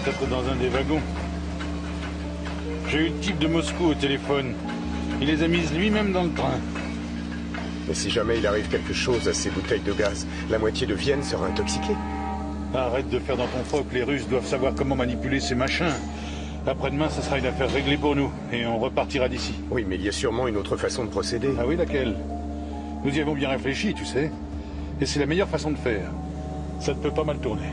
être dans un des wagons. J'ai eu le type de Moscou au téléphone. Il les a mises lui-même dans le train. Mais si jamais il arrive quelque chose à ces bouteilles de gaz, la moitié de Vienne sera intoxiquée. Arrête de faire dans ton froc, les Russes doivent savoir comment manipuler ces machins. Après-demain, ce sera une affaire réglée pour nous, et on repartira d'ici. Oui, mais il y a sûrement une autre façon de procéder. Ah oui, laquelle? Nous y avons bien réfléchi, tu sais. Et c'est la meilleure façon de faire. Ça ne peut pas mal tourner.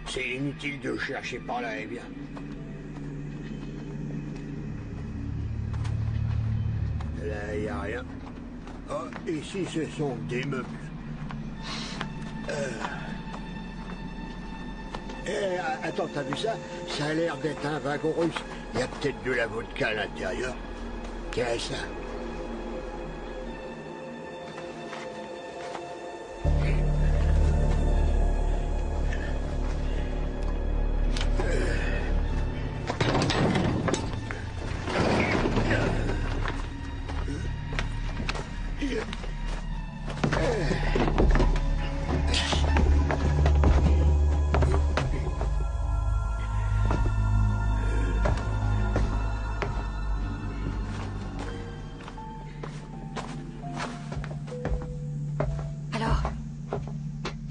C'est inutile de chercher par là, eh bien. Là, il n'y a rien. Oh, ici, ce sont des meubles. Attends, t'as vu ça? Ça a l'air d'être un wagon russe. Il y a peut-être de la vodka à l'intérieur. Tiens, ça.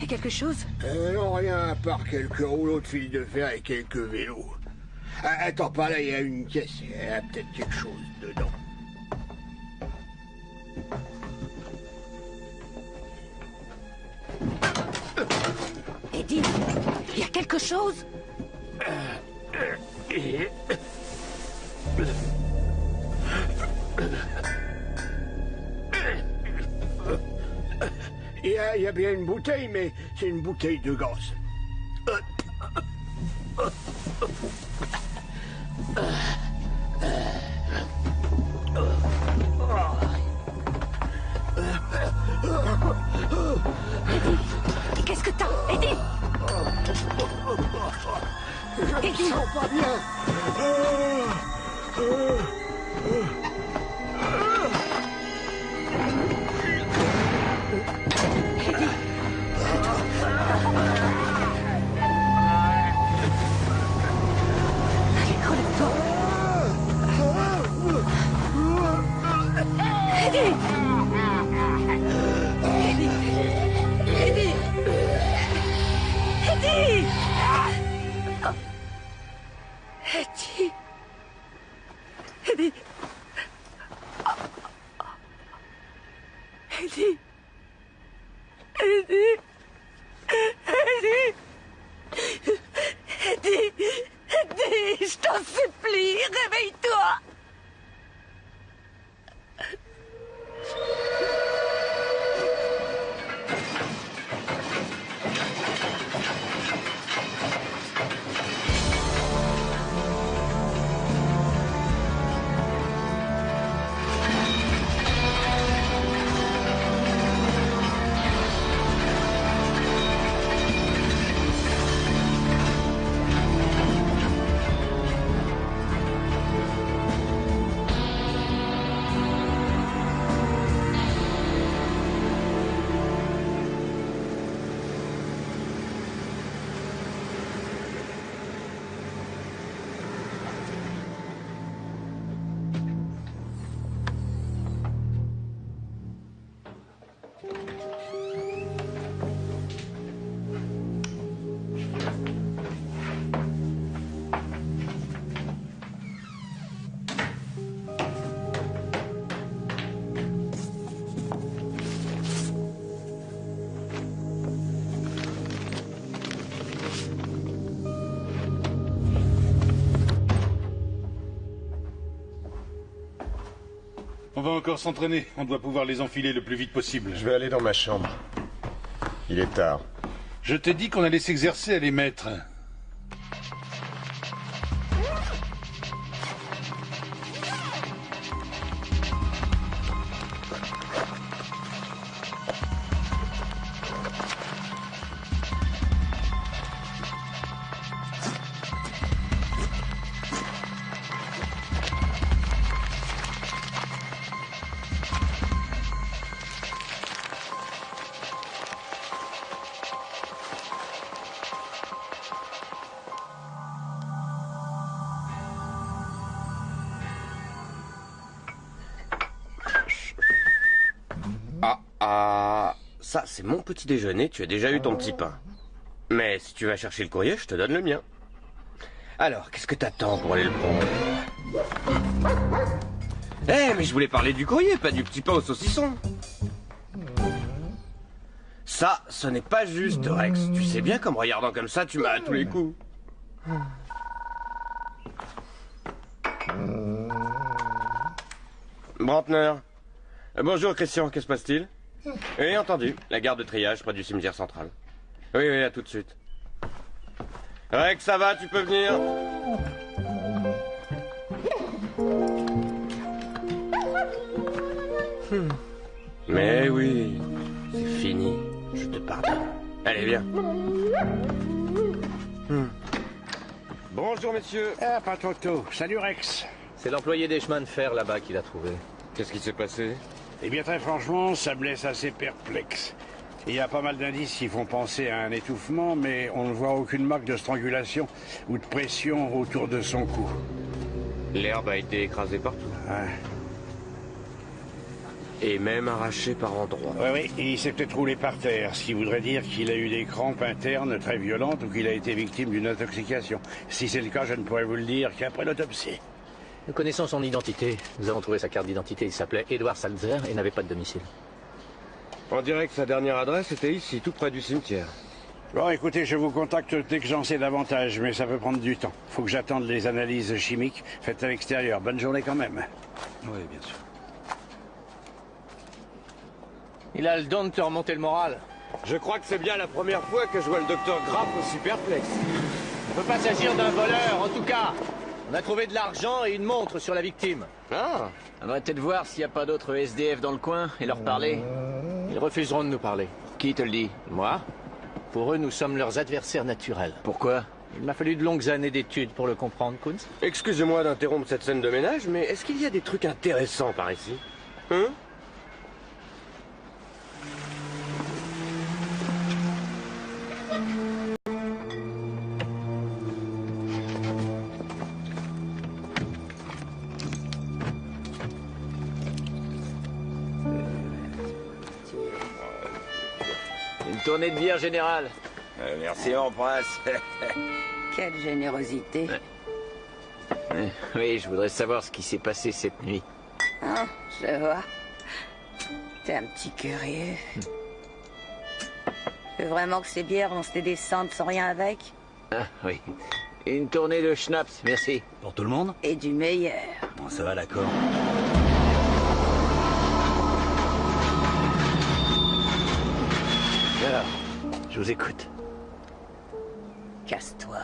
Quelque chose? Non, rien à part quelques rouleaux de fil de fer et quelques vélos. Attends, par là, il y a une caisse. Il y a peut-être quelque chose dedans. Eddie, il y a quelque chose? Il y a bien une bouteille, mais c'est une bouteille de gaz. Eddie, qu'est-ce que t'as? Eddie! Je me sens pas bien. Je t'en supplie, réveille-toi! On va encore s'entraîner. On doit pouvoir les enfiler le plus vite possible. Je vais aller dans ma chambre. Il est tard. Je t'ai dit qu'on allait s'exercer à les mettre. Ah, ça c'est mon petit déjeuner, tu as déjà eu ton petit pain. Mais si tu vas chercher le courrier, je te donne le mien. Alors, qu'est-ce que t'attends pour aller le prendre? Eh, mais je voulais parler du courrier, pas du petit pain au saucisson. Ça, ce n'est pas juste, Rex. Tu sais bien qu'en me regardant comme ça, tu m'as à tous les coups. Brantner. Bonjour, Christian, que se passe-t-il? Oui, entendu. La gare de triage près du cimetière central. Oui, oui, à tout de suite. Rex, ça va, tu peux venir? Mais oui, c'est fini. Je te pardonne. Allez, viens. Bonjour, messieurs. Ah, pas trop tôt. Salut, Rex. C'est l'employé des chemins de fer là-bas qui l'a trouvé. Qu'est-ce qui s'est passé? Eh bien, très franchement, ça me laisse assez perplexe. Il y a pas mal d'indices qui font penser à un étouffement, mais on ne voit aucune marque de strangulation ou de pression autour de son cou. L'herbe a été écrasée partout. Ouais. Et même arrachée par endroits. Oui, et il s'est peut-être roulé par terre, ce qui voudrait dire qu'il a eu des crampes internes très violentes ou qu'il a été victime d'une intoxication. Si c'est le cas, je ne pourrais vous le dire qu'après l'autopsie. Nous connaissons son identité. Nous avons trouvé sa carte d'identité. Il s'appelait Edward Salzer et n'avait pas de domicile. On dirait que sa dernière adresse était ici, tout près du cimetière. Bon, écoutez, je vous contacte dès que j'en sais davantage, mais ça peut prendre du temps. Faut que j'attende les analyses chimiques faites à l'extérieur. Bonne journée quand même. Oui, bien sûr. Il a le don de te remonter le moral. Je crois que c'est bien la première fois que je vois le docteur Graff aussi perplexe. On ne peut pas s'agir d'un voleur, en tout cas. On a trouvé de l'argent et une montre sur la victime. Ah, Faudrait peut-être voir s'il n'y a pas d'autres SDF dans le coin et leur parler. Ils refuseront de nous parler. Qui te le dit? Moi? Pour eux, nous sommes leurs adversaires naturels. Pourquoi? Il m'a fallu de longues années d'études pour le comprendre, Kunz. excusez-moi d'interrompre cette scène de ménage, mais est-ce qu'il y a des trucs intéressants par ici? Hein? Une tournée de bière générale. Merci, mon prince. Quelle générosité. Oui, je voudrais savoir ce qui s'est passé cette nuit. Ah, je vois. T'es un petit curieux. Tu veux vraiment que ces bières vont se les descendre sans rien avec? Ah, oui. Une tournée de schnapps, merci. Pour tout le monde? Et du meilleur. Bon, ça va, d'accord. Alors, je vous écoute. Casse-toi.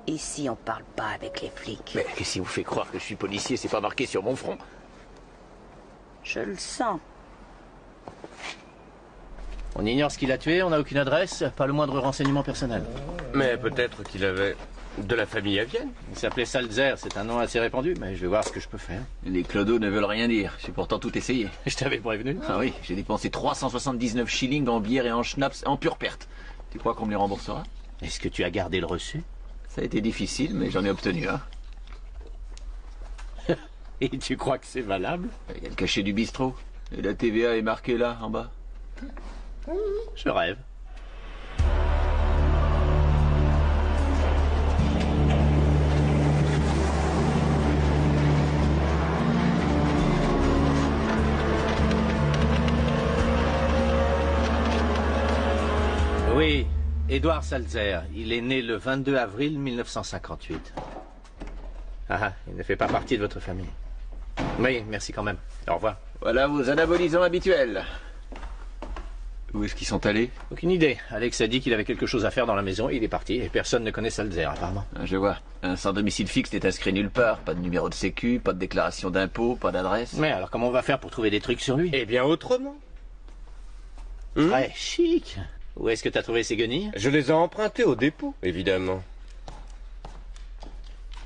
Ici, on parle pas avec les flics. Mais qu'est-ce qui vous fait croire que je suis policier? C'est pas marqué sur mon front. Je le sens. On ignore ce qu'il a tué, on n'a aucune adresse, pas le moindre renseignement personnel. Mais peut-être qu'il avait de la famille à Vienne. Il s'appelait Salzer, c'est un nom assez répandu, mais je vais voir ce que je peux faire. Les clodos ne veulent rien dire. J'ai pourtant tout essayé. Je t'avais prévenu. Ah oui, j'ai dépensé 379 shillings en bière et en schnapps en pure perte. Tu crois qu'on me les remboursera? Est-ce que tu as gardé le reçu? Ça a été difficile, mais j'en ai obtenu un. Et tu crois que c'est valable? Il y a le cachet du bistrot. Et la TVA est marquée là, en bas. Je rêve. Oui, Edward Salzer. Il est né le 22 avril 1958. Ah, il ne fait pas partie de votre famille. Oui, merci quand même. Au revoir. Voilà vos anabolisants habituels. Où est-ce qu'ils sont allés? Aucune idée. Alex a dit qu'il avait quelque chose à faire dans la maison, il est parti, et personne ne connaît Salzer, apparemment. Ah, je vois. Un sans domicile fixe n'est inscrit nulle part. Pas de numéro de sécu, pas de déclaration d'impôt, pas d'adresse. Mais alors comment on va faire pour trouver des trucs sur lui? Eh bien, autrement. Très chic. Où est-ce que t'as trouvé ces guenilles? Je les ai empruntées au dépôt, évidemment.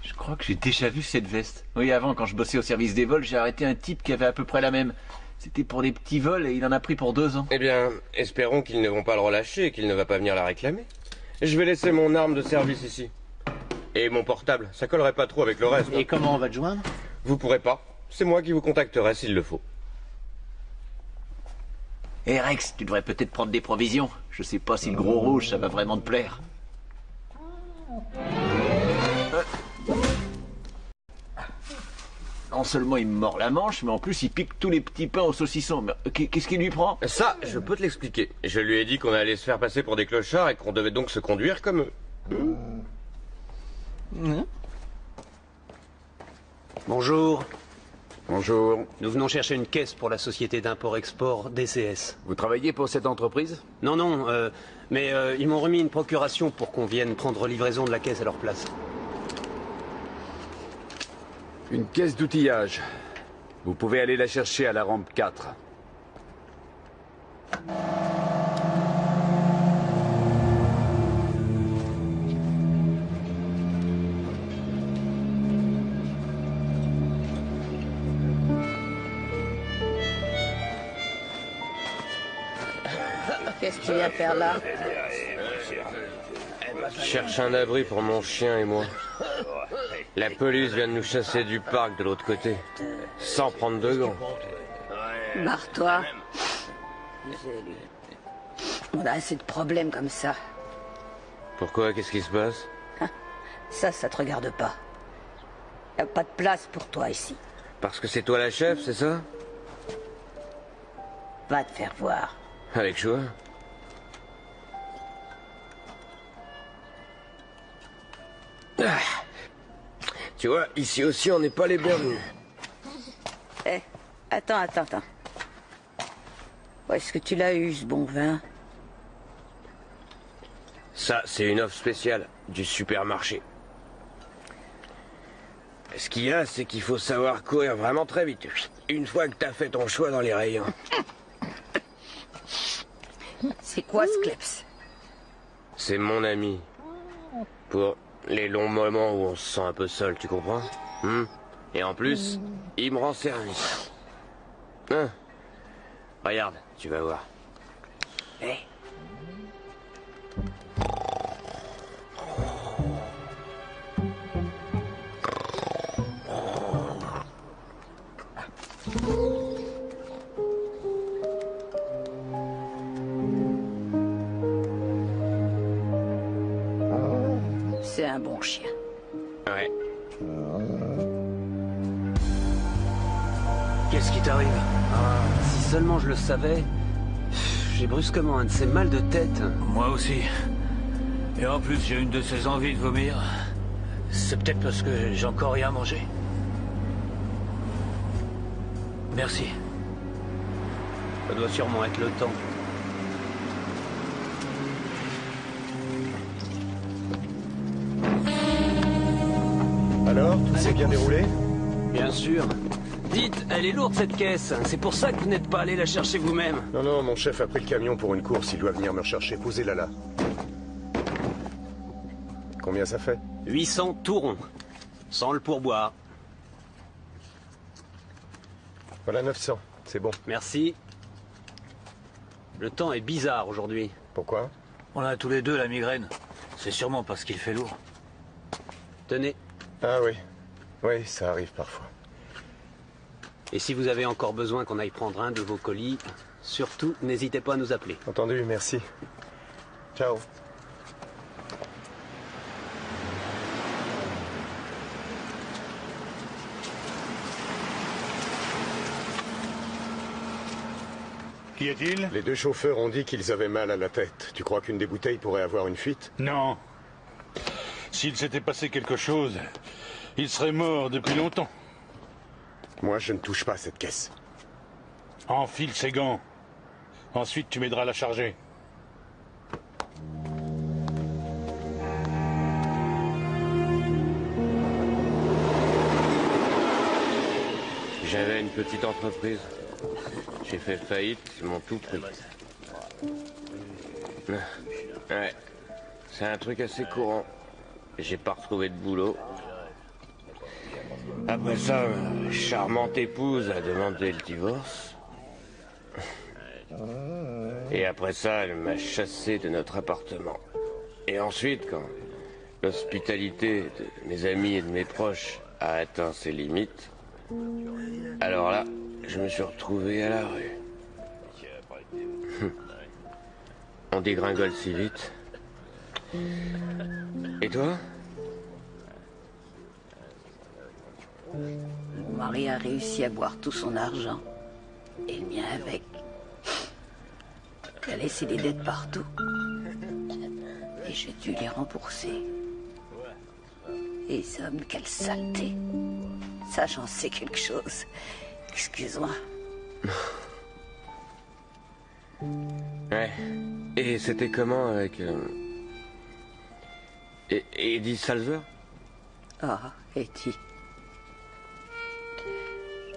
Je crois que j'ai déjà vu cette veste. Oui, avant, quand je bossais au service des vols, j'ai arrêté un type qui avait à peu près la même. C'était pour des petits vols et il en a pris pour 2 ans. Eh bien, espérons qu'ils ne vont pas le relâcher et qu'il ne va pas venir la réclamer. Je vais laisser mon arme de service ici. Et mon portable, ça collerait pas trop avec le reste. Et comment on va te joindre? Vous pourrez pas. C'est moi qui vous contacterai s'il le faut. Eh Rex, tu devrais peut-être prendre des provisions. Je sais pas si le gros rouge, ça va vraiment te plaire. Non seulement il me mord la manche, mais en plus il pique tous les petits pains au saucisson. Mais qu'est-ce qu'il lui prend? Ça, je peux te l'expliquer. Je lui ai dit qu'on allait se faire passer pour des clochards et qu'on devait donc se conduire comme eux. Bonjour. Bonjour. Nous venons chercher une caisse pour la société d'import-export DCS. Vous travaillez pour cette entreprise? Non, mais ils m'ont remis une procuration pour qu'on vienne prendre livraison de la caisse à leur place. Une caisse d'outillage. Vous pouvez aller la chercher à la rampe 4. Qu'est-ce que tu viens faire là? Je cherche un abri pour mon chien et moi. La police vient de nous chasser du parc de l'autre côté, sans prendre de gants. Barre-toi. On a assez de problèmes comme ça. Pourquoi? Qu'est-ce qui se passe? Ça te regarde pas. Y a pas de place pour toi ici. Parce que c'est toi la chef, c'est ça? Va te faire voir. Avec joie. Ah. Tu vois, ici aussi, on n'est pas les bienvenus. Eh, attends. Où est-ce que tu l'as eu, ce bon vin? Ça, c'est une offre spéciale du supermarché. Ce qu'il y a, c'est qu'il faut savoir courir vraiment très vite. Une fois que t'as fait ton choix dans les rayons. C'est quoi ce kleps? C'est mon ami. Pour les longs moments où on se sent un peu seul, tu comprends? Et en plus, il me rend service. Hein? Regarde, tu vas voir. Eh. C'est un bon chien. Ouais. Qu'est-ce qui t'arrive? Si seulement je le savais. J'ai brusquement un de ces mal de tête. Moi aussi. Et en plus, j'ai une de ces envies de vomir. C'est peut-être parce que j'ai encore rien mangé. Merci. Ça doit sûrement être le temps. Alors, tout s'est bien déroulé? Bien sûr. Dites, elle est lourde cette caisse. C'est pour ça que vous n'êtes pas allé la chercher vous-même. Non, mon chef a pris le camion pour une course. Il doit venir me rechercher. Posez-la là. Combien ça fait? 800 tout rond. Sans le pourboire. Voilà 900. C'est bon. Merci. Le temps est bizarre aujourd'hui. Pourquoi? On a tous les deux la migraine. C'est sûrement parce qu'il fait lourd. Tenez. Ah oui. Oui, ça arrive parfois. Et si vous avez encore besoin qu'on aille prendre un de vos colis, surtout, n'hésitez pas à nous appeler. Entendu, merci. Ciao. Qu'y a-t-il? Les deux chauffeurs ont dit qu'ils avaient mal à la tête. Tu crois qu'une des bouteilles pourrait avoir une fuite? Non. S'il s'était passé quelque chose, il serait mort depuis longtemps. Moi, je ne touche pas à cette caisse. Enfile ses gants. Ensuite, tu m'aideras à la charger. J'avais une petite entreprise. J'ai fait faillite, ils m'ont tout pris. Ouais, c'est un truc assez courant. J'ai pas retrouvé de boulot. Après ça, ma charmante épouse a demandé le divorce. Et après ça, elle m'a chassé de notre appartement. Et ensuite, quand l'hospitalité de mes amis et de mes proches a atteint ses limites, alors là, je me suis retrouvé à la rue. on dégringole si vite. Et toi? Mon mari a réussi à boire tout son argent. Et le mien avec. Il a laissé des dettes partout. Et j'ai dû les rembourser. Et les hommes, quelle saleté. Ça, j'en sais quelque chose. Excuse-moi. Ouais. Et c'était comment avec... Eddie Salver? Ah, Eddie.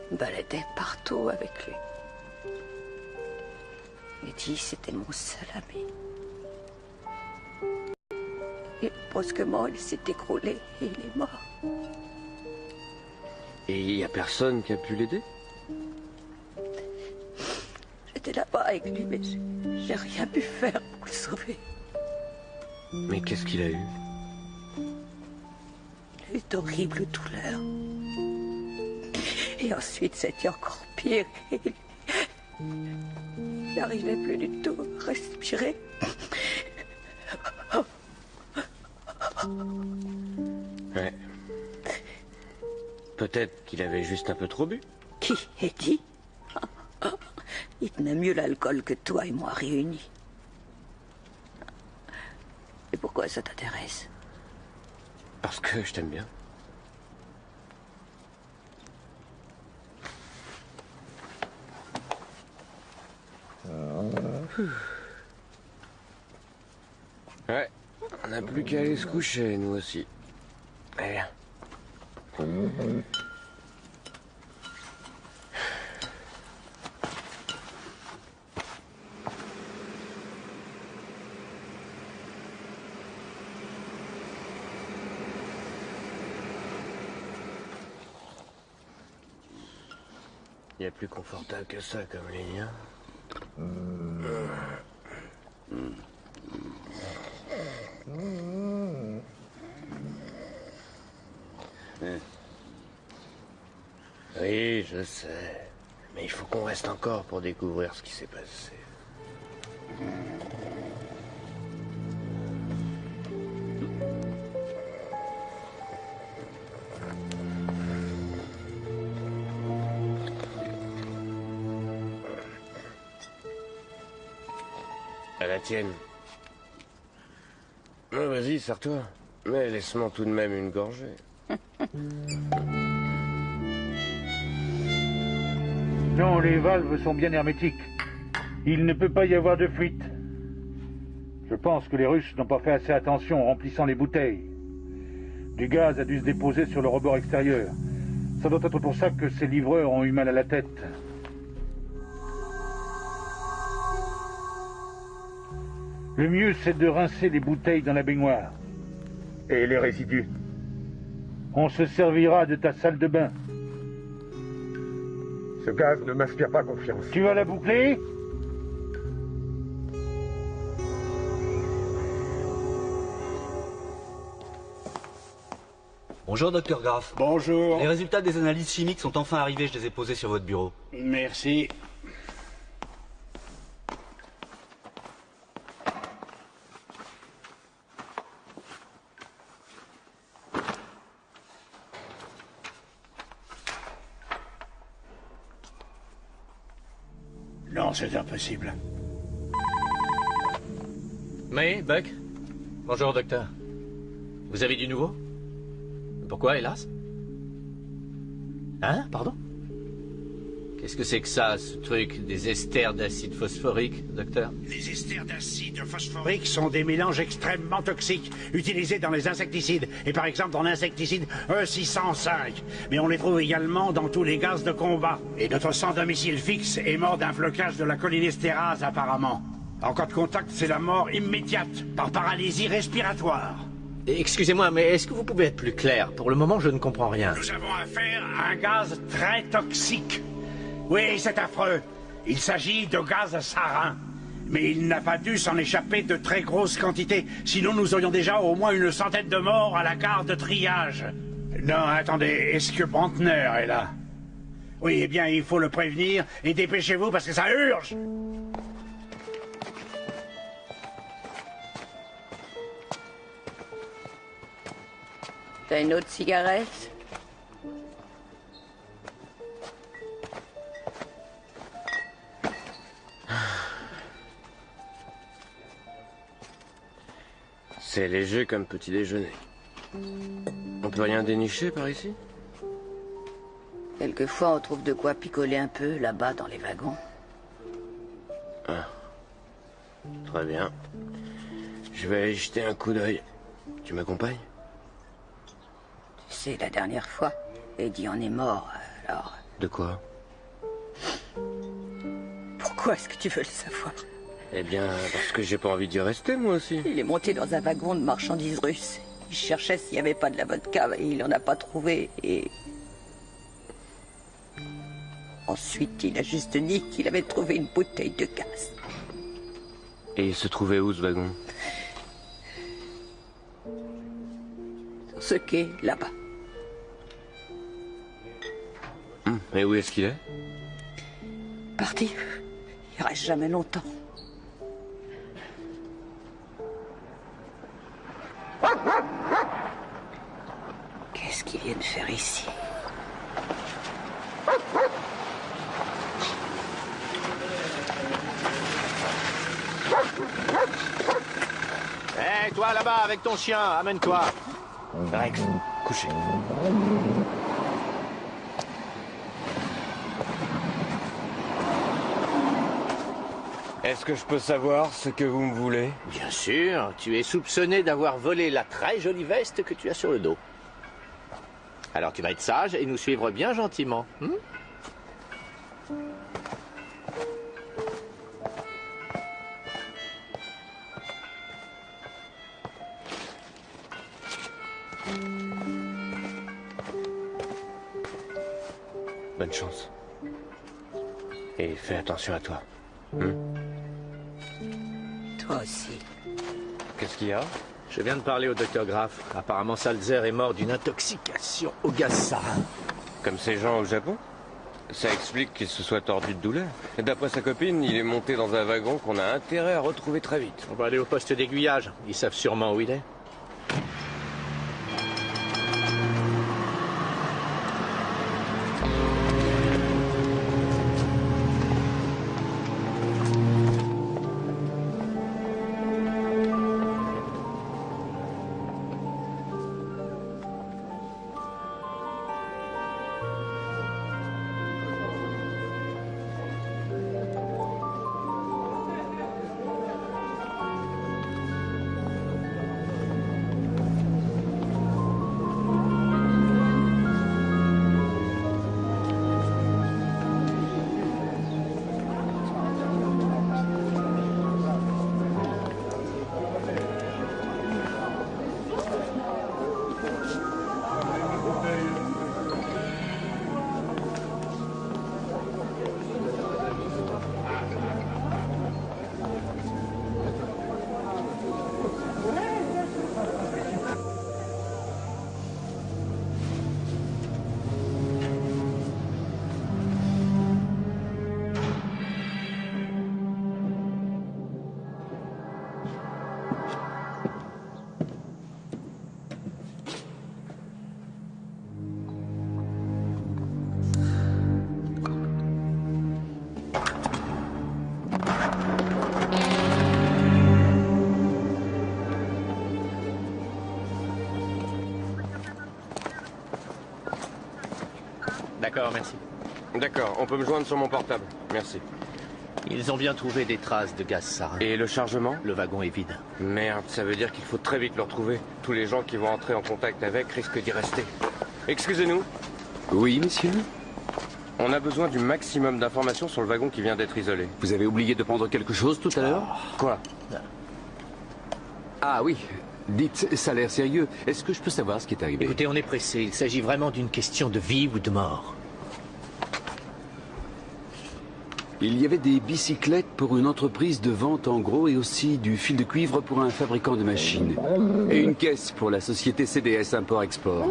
Je me baladais partout avec lui. Eddie, c'était mon seul ami. Et brusquement, il s'est écroulé et il est mort. Et il n'y a personne qui a pu l'aider? J'étais là-bas avec lui, mais j'ai rien pu faire pour le sauver. Mais qu'est-ce qu'il a eu? Il a eu d'horribles douleurs. Et ensuite, c'était encore pire. Il n'arrivait plus du tout à respirer. Ouais. Peut-être qu'il avait juste un peu trop bu. Qui? Eddie? Il tenait mieux l'alcool que toi et moi réunis. Et pourquoi ça t'intéresse? Parce que je t'aime bien. Ouais, on n'a plus qu'à aller se coucher, nous aussi. Allez, viens. Il y a plus confortable que ça comme lit, hein. Oui, je sais. Mais il faut qu'on reste encore pour découvrir ce qui s'est passé. À la tienne. Oh, vas-y, sers-toi. Mais laisse-moi tout de même une gorgée. Non, les valves sont bien hermétiques. Il ne peut pas y avoir de fuite. Je pense que les Russes n'ont pas fait assez attention en remplissant les bouteilles. Du gaz a dû se déposer sur le rebord extérieur. Ça doit être pour ça que ces livreurs ont eu mal à la tête. Le mieux, c'est de rincer les bouteilles dans la baignoire. Et les résidus? On se servira de ta salle de bain. Ce gaz ne m'inspire pas confiance. Tu vas la boucler? Bonjour, docteur Graff. Bonjour. Les résultats des analyses chimiques sont enfin arrivés, je les ai posés sur votre bureau. Merci. Non, c'est impossible. Mais, Buck? Bonjour, docteur. Vous avez du nouveau? Pourquoi, hélas? Hein? Pardon? Qu'est-ce que c'est que ça, ce truc des esters d'acide phosphorique, docteur? Les esters d'acide phosphorique sont des mélanges extrêmement toxiques, utilisés dans les insecticides, et par exemple dans l'insecticide E605. Mais on les trouve également dans tous les gaz de combat. Et notre sans domicile fixe est mort d'un flocage de la cholinestérase, apparemment. En cas de contact, c'est la mort immédiate, par paralysie respiratoire. Excusez-moi, mais est-ce que vous pouvez être plus clair? Pour le moment, je ne comprends rien. Nous avons affaire à un gaz très toxique. Oui, c'est affreux. Il s'agit de gaz sarin. Mais il n'a pas dû s'en échapper de très grosses quantités. Sinon, nous aurions déjà au moins une centaine de morts à la gare de triage. Non, attendez, est-ce que Brantner est là? Oui, eh bien, il faut le prévenir et dépêchez-vous parce que ça urge. T'as une autre cigarette? C'est léger comme petit déjeuner. On peut rien dénicher par ici? Quelquefois, on trouve de quoi picoler un peu là-bas dans les wagons. Ah. Très bien. Je vais aller jeter un coup d'œil. Tu m'accompagnes? Tu sais, la dernière fois, Eddie en est mort, alors... De quoi? Pourquoi est-ce que tu veux le savoir? Eh bien, parce que j'ai pas envie d'y rester, moi aussi. Il est monté dans un wagon de marchandises russes. Il cherchait s'il n'y avait pas de la vodka, et il n'en a pas trouvé, et... Ensuite, il a juste dit qu'il avait trouvé une bouteille de gaz. Et il se trouvait où, ce wagon? Sur ce quai, là-bas. Et où est-ce qu'il est? Parti. Il reste jamais longtemps. Qu'est-ce qu'il vient de faire ici? Hé, toi là-bas avec ton chien, amène-toi. Rex, couché. Est-ce que je peux savoir ce que vous me voulez? Bien sûr, tu es soupçonné d'avoir volé la très jolie veste que tu as sur le dos. Alors tu vas être sage et nous suivre bien gentiment. Bonne chance. Et fais attention à toi. Toi aussi. Qu'est-ce qu'il y a? Je viens de parler au docteur Graff. Apparemment, Salzer est mort d'une intoxication au gaz sarin. Comme ces gens au Japon? Ça explique qu'il se soit tordu de douleur. D'après sa copine, il est monté dans un wagon qu'on a intérêt à retrouver très vite. On va aller au poste d'aiguillage. Ils savent sûrement où il est. D'accord, merci. D'accord, on peut me joindre sur mon portable. Merci. Ils ont bien trouvé des traces de gaz sarin. Et le chargement? Le wagon est vide. Merde, ça veut dire qu'il faut très vite le retrouver. Tous les gens qui vont entrer en contact avec risquent d'y rester. Excusez-nous. Oui, monsieur? On a besoin du maximum d'informations sur le wagon qui vient d'être isolé. Vous avez oublié de prendre quelque chose tout à l'heure? Quoi? Ah oui. Dites, ça a l'air sérieux. Est-ce que je peux savoir ce qui est arrivé? Écoutez, on est pressé. Il s'agit vraiment d'une question de vie ou de mort. Il y avait des bicyclettes pour une entreprise de vente en gros et aussi du fil de cuivre pour un fabricant de machines. Et une caisse pour la société CDS Import-Export.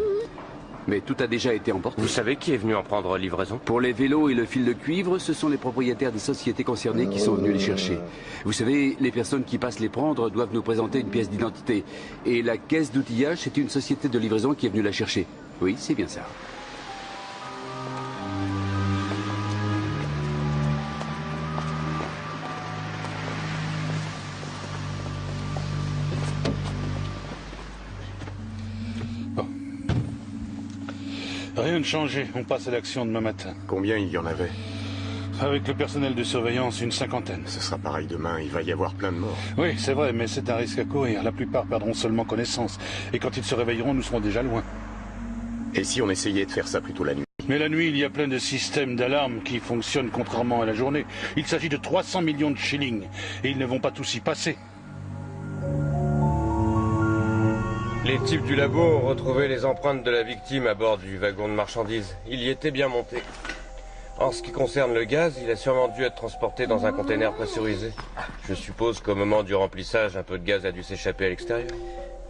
Mais tout a déjà été emporté. Vous savez qui est venu en prendre livraison? Pour les vélos et le fil de cuivre, ce sont les propriétaires des sociétés concernées qui sont venus les chercher. Vous savez, les personnes qui passent les prendre doivent nous présenter une pièce d'identité. Et la caisse d'outillage, c'est une société de livraison qui est venue la chercher. Oui, c'est bien ça. Rien de changé, on passe à l'action demain matin. Combien il y en avait? Avec le personnel de surveillance, une 50aine. Ce sera pareil demain, il va y avoir plein de morts. Oui, c'est vrai, mais c'est un risque à courir. La plupart perdront seulement connaissance. Et quand ils se réveilleront, nous serons déjà loin. Et si on essayait de faire ça plutôt la nuit? Mais la nuit, il y a plein de systèmes d'alarme qui fonctionnent contrairement à la journée. Il s'agit de 300 millions de shillings. Et ils ne vont pas tous y passer. Les types du labo ont retrouvé les empreintes de la victime à bord du wagon de marchandises. Il y était bien monté. En ce qui concerne le gaz, il a sûrement dû être transporté dans un conteneur pressurisé. Je suppose qu'au moment du remplissage, un peu de gaz a dû s'échapper à l'extérieur.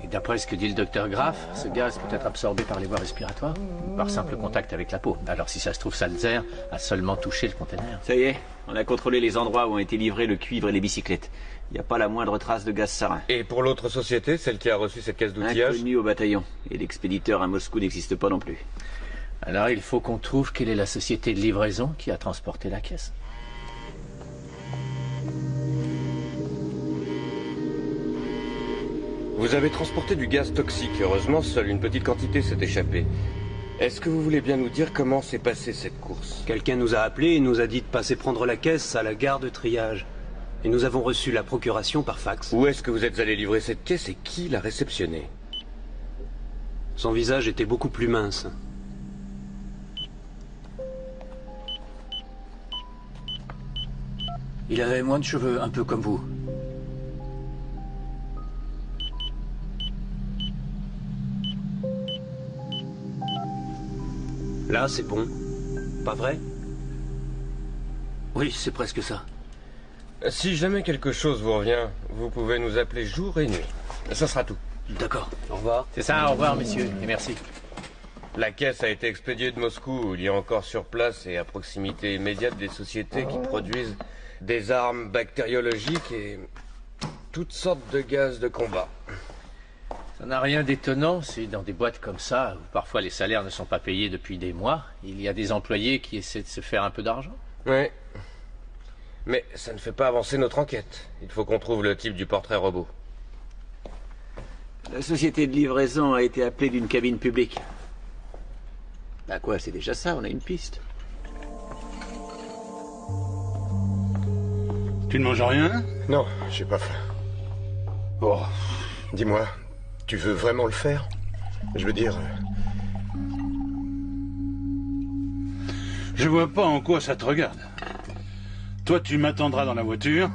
Et d'après ce que dit le docteur Graff, ce gaz peut être absorbé par les voies respiratoires, ou par simple contact avec la peau. Alors si ça se trouve, Salzer a seulement touché le conteneur. Ça y est, on a contrôlé les endroits où ont été livrés le cuivre et les bicyclettes. Il n'y a pas la moindre trace de gaz sarin. Et pour l'autre société, celle qui a reçu cette caisse d'outillage? Inconnue au bataillon. Et l'expéditeur à Moscou n'existe pas non plus. Alors il faut qu'on trouve quelle est la société de livraison qui a transporté la caisse. Vous avez transporté du gaz toxique. Heureusement, seule une petite quantité s'est échappée. Est-ce que vous voulez bien nous dire comment s'est passée cette course? Quelqu'un nous a appelés et nous a dit de passer prendre la caisse à la gare de triage. Et nous avons reçu la procuration par fax. Où est-ce que vous êtes allé livrer cette caisse et qui l'a réceptionnée? Son visage était beaucoup plus mince. Il avait moins de cheveux, un peu comme vous. Là, c'est bon. Pas vrai? Oui, c'est presque ça. Si jamais quelque chose vous revient, vous pouvez nous appeler jour et nuit. Ça sera tout. D'accord. Au revoir. C'est ça, au revoir, messieurs, et merci. La caisse a été expédiée de Moscou. Il y a encore sur place et à proximité immédiate des sociétés qui produisent des armes bactériologiques et toutes sortes de gaz de combat. Ça n'a rien d'étonnant, c'est dans des boîtes comme ça, où parfois les salaires ne sont pas payés depuis des mois, il y a des employés qui essaient de se faire un peu d'argent. Oui. Mais ça ne fait pas avancer notre enquête. Il faut qu'on trouve le type du portrait robot. La société de livraison a été appelée d'une cabine publique. Bah quoi, c'est déjà ça, on a une piste. Tu ne manges rien? Non, j'ai pas faim. Oh. Dis-moi, tu veux vraiment le faire? Je veux dire... Je vois pas en quoi ça te regarde. Toi, tu m'attendras dans la voiture.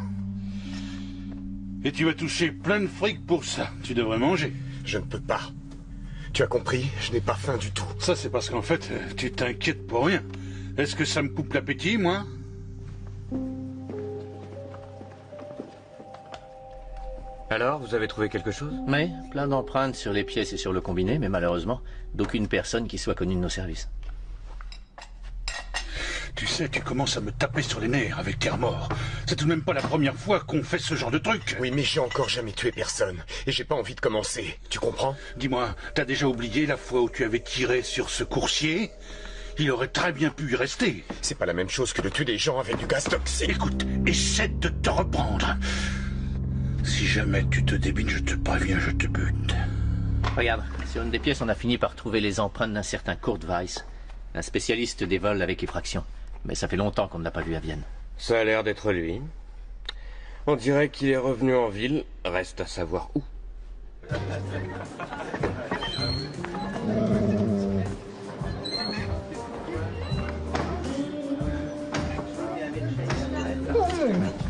Et tu vas toucher plein de fric pour ça. Tu devrais manger. Je ne peux pas. Tu as compris? Je n'ai pas faim du tout. Ça, c'est parce qu'en fait, tu t'inquiètes pour rien. Est-ce que ça me coupe l'appétit, moi? Alors, vous avez trouvé quelque chose? Oui, plein d'empreintes sur les pièces et sur le combiné, mais malheureusement, d'aucune personne qui soit connue de nos services. Tu sais, tu commences à me taper sur les nerfs avec Terre-Mort. C'est tout de même pas la première fois qu'on fait ce genre de truc. Oui, mais j'ai encore jamais tué personne. Et j'ai pas envie de commencer. Tu comprends? Dis-moi, t'as déjà oublié la fois où tu avais tiré sur ce coursier? Il aurait très bien pu y rester. C'est pas la même chose que de tuer des gens avec du gaz toxique. Écoute, essaie de te reprendre. Si jamais tu te débines, je te préviens, je te bute. Regarde, sur une des pièces, on a fini par trouver les empreintes d'un certain Kurt Weiss, un spécialiste des vols avec effraction. Mais ça fait longtemps qu'on ne l'a pas vu à Vienne. Ça a l'air d'être lui. On dirait qu'il est revenu en ville. Reste à savoir où.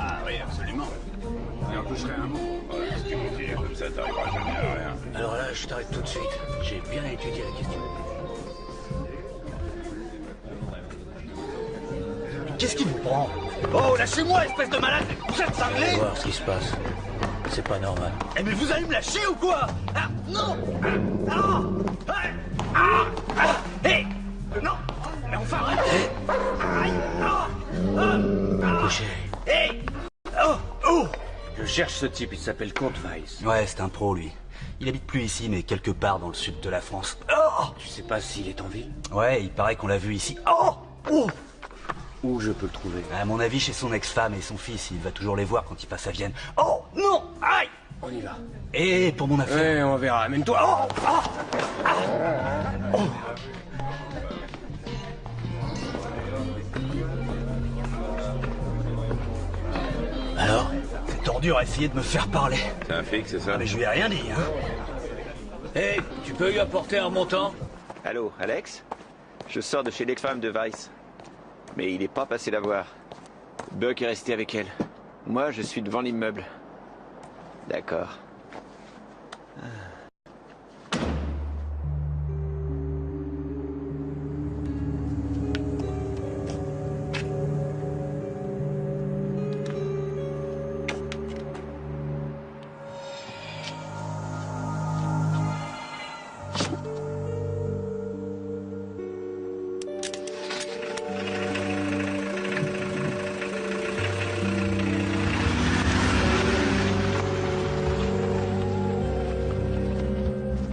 Ah oui, absolument. Et en toucherait un mot. Si tu continues comme ça, t'arriveras jamais à rien. Alors là, je t'arrête tout de suite. J'ai bien étudié la question. Qu'est-ce qui vous prend? Oh, lâchez-moi, espèce de malade! Vous êtes cinglé? On va voir ce qui se passe. C'est pas normal. Eh mais vous allez me lâcher ou quoi? Ah, non! Ah! Ah! Ah! cherche ce type, il s'appelle Kurt Weiss. Ouais, c'est un pro, lui. Il habite plus ici, mais quelque part dans le sud de la France. Oh! Tu sais pas s'il est en ville? Ouais, il paraît qu'on l'a vu ici. Oh! Oh! Où je peux le trouver? À mon avis, chez son ex-femme et son fils. Il va toujours les voir quand il passe à Vienne. Oh! Non! Aïe! On y va. Et pour mon affaire? Ouais, on verra. Amène-toi. Oh! Ah! Ah! Oh! Alors? C'est tordu à essayer de me faire parler. C'est un flic, c'est ça? Mais je lui ai rien dit, hein. Hé, tu peux lui apporter un montant? Allô, Alex? Je sors de chez l'ex-femme de Weiss. Mais il est pas passé la voir. Buck est resté avec elle. Moi, je suis devant l'immeuble. D'accord.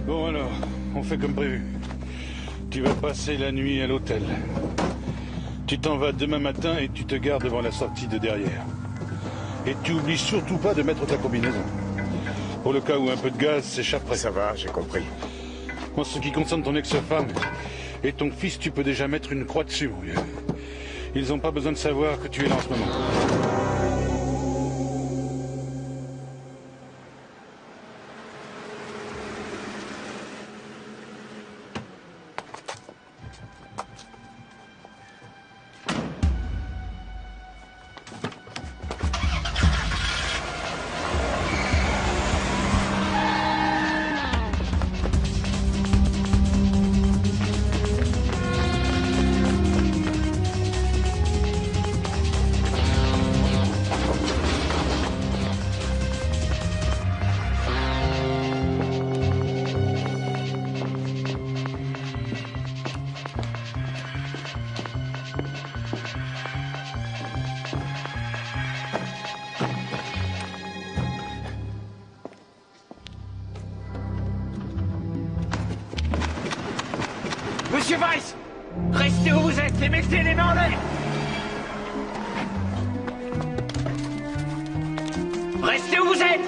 Bon alors, on fait comme prévu. Tu vas passer la nuit à l'hôtel. Tu t'en vas demain matin et tu te gares devant la sortie de derrière. Et tu oublies surtout pas de mettre ta combinaison. Pour le cas où un peu de gaz s'échapperait. Ça va, j'ai compris. En ce qui concerne ton ex-femme et ton fils, tu peux déjà mettre une croix dessus, mon vieux. Ils n'ont pas besoin de savoir que tu es là en ce moment. Monsieur Weiss! Restez où vous êtes et mettez les mains en l'air! Restez où vous êtes!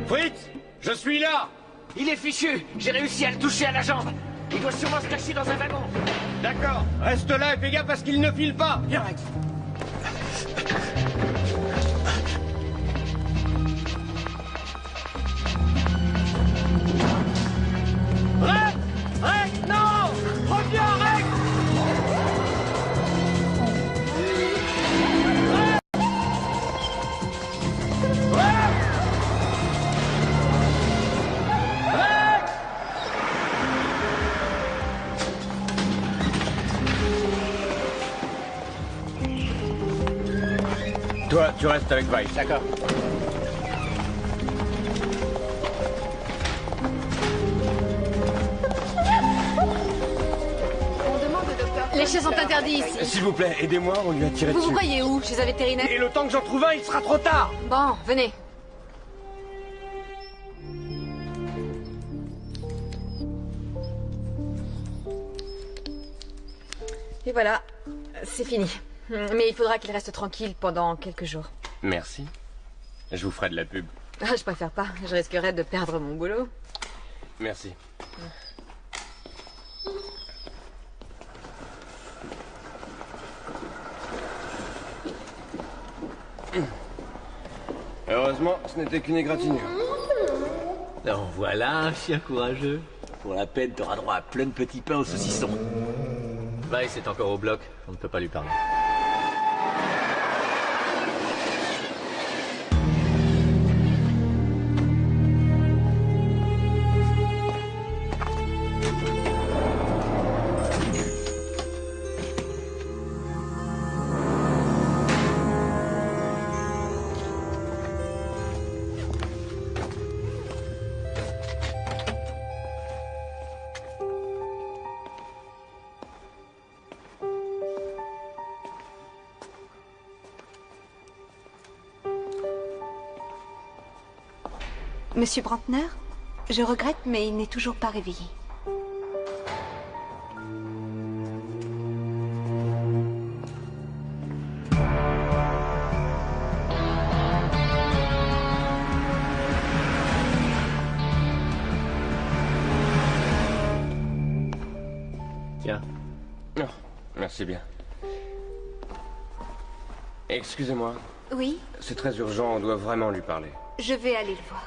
Fritz! Je suis là! Il est fichu! J'ai réussi à le toucher à la jambe! Il doit sûrement se cacher dans un wagon! D'accord! Reste là et fais gaffe parce qu'il ne file pas! Viens, Rex! Rex! Rex! Non! Reviens, Rex! Toi, tu restes avec Weiss. D'accord. Les chiens sont interdits ici. S'il vous plaît, aidez-moi, on lui a tiré Vous dessus. vous croyez où? Chez un vétérinaire? Et le temps que j'en trouve un, il sera trop tard. Bon, venez. Et voilà, c'est fini. Mais il faudra qu'il reste tranquille pendant quelques jours. Merci. Je vous ferai de la pub. Ah, je préfère pas, je risquerais de perdre mon boulot. Merci. Heureusement, ce n'était qu'une égratignure. Alors voilà un chien courageux. Pour la peine, t'auras droit à plein de petits pains au saucisson. Vice est encore au bloc, on ne peut pas lui parler. Monsieur Brantner, je regrette, mais il n'est toujours pas réveillé. Tiens. Oh, merci bien. Excusez-moi. Oui, C'est très urgent, on doit vraiment lui parler. je vais aller le voir.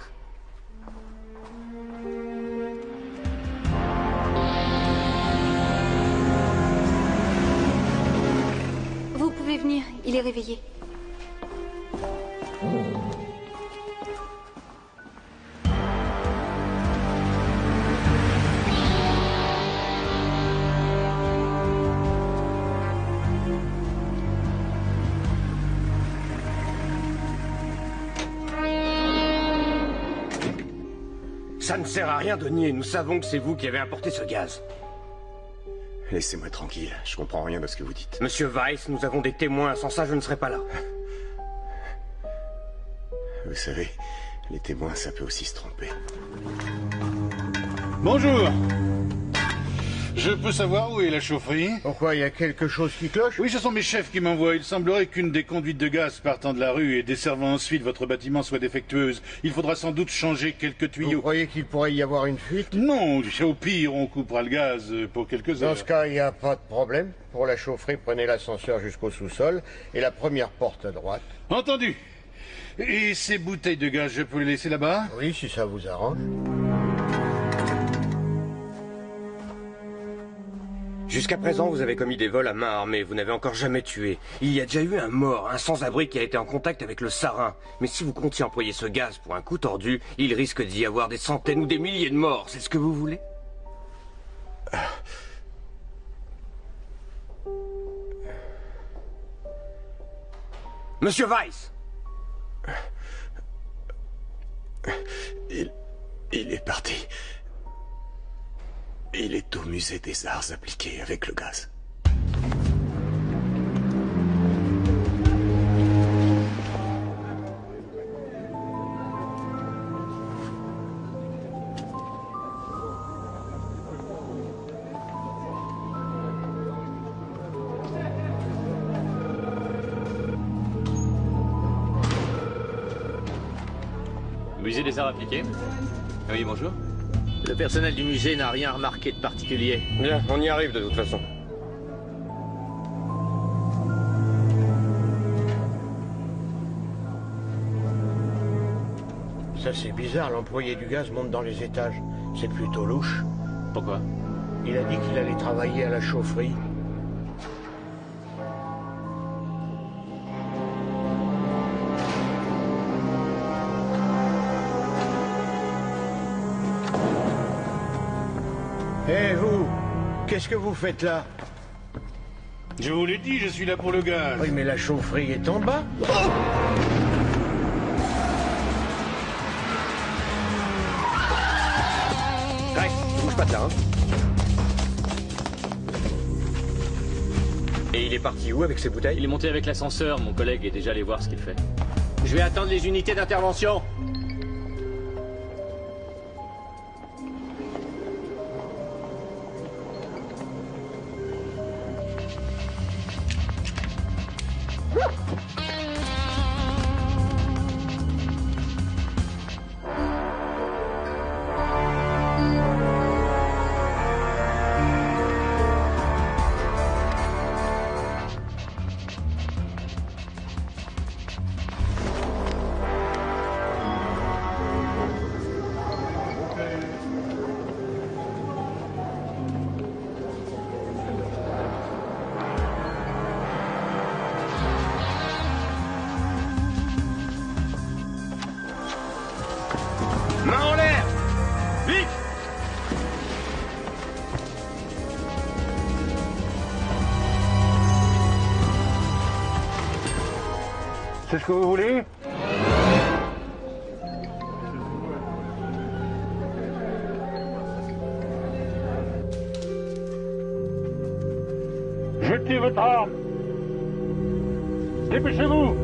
Vous pouvez venir, il est réveillé. Ça ne sert à rien de nier, nous savons que c'est vous qui avez apporté ce gaz. Laissez-moi tranquille, je comprends rien de ce que vous dites. Monsieur Weiss, nous avons des témoins, sans ça je ne serais pas là. Vous savez, les témoins, ça peut aussi se tromper. Bonjour. Je peux savoir où est la chaufferie? Pourquoi, il y a quelque chose qui cloche? Oui, ce sont mes chefs qui m'envoient. Il semblerait qu'une des conduites de gaz partant de la rue et desservant ensuite votre bâtiment soit défectueuse. Il faudra sans doute changer quelques tuyaux. Vous croyez qu'il pourrait y avoir une fuite? Non, au pire, on coupera le gaz pour quelques heures. Dans ce cas, il n'y a pas de problème. Pour la chaufferie, prenez l'ascenseur jusqu'au sous-sol et la première porte à droite. Entendu. Et ces bouteilles de gaz, je peux les laisser là-bas? Oui, si ça vous arrange. Jusqu'à présent, vous avez commis des vols à main armée, vous n'avez encore jamais tué. Il y a déjà eu un mort, un sans-abri qui a été en contact avec le sarin. Mais si vous comptiez employer ce gaz pour un coup tordu, il risque d'y avoir des centaines ou des milliers de morts. C'est ce que vous voulez? Monsieur Weiss! Il est parti. Il est au musée des arts appliqués avec le gaz. Musée des arts appliqués? Oui, bonjour. Le personnel du musée n'a rien remarqué de particulier. Bien, on y arrive de toute façon. Ça, c'est bizarre. L'employé du gaz monte dans les étages. C'est plutôt louche. Pourquoi? Il a dit qu'il allait travailler à la chaufferie. Hé, vous! Qu'est-ce que vous faites là? Je vous l'ai dit, je suis là pour le gaz. Oui, mais la chaufferie est en bas. Reste, bouge pas de là, hein. Et il est parti où avec ses bouteilles? Il est monté avec l'ascenseur, mon collègue est déjà allé voir ce qu'il fait. Je vais attendre les unités d'intervention. C'est ce que vous voulez? Jetez votre arme! Dépêchez-vous!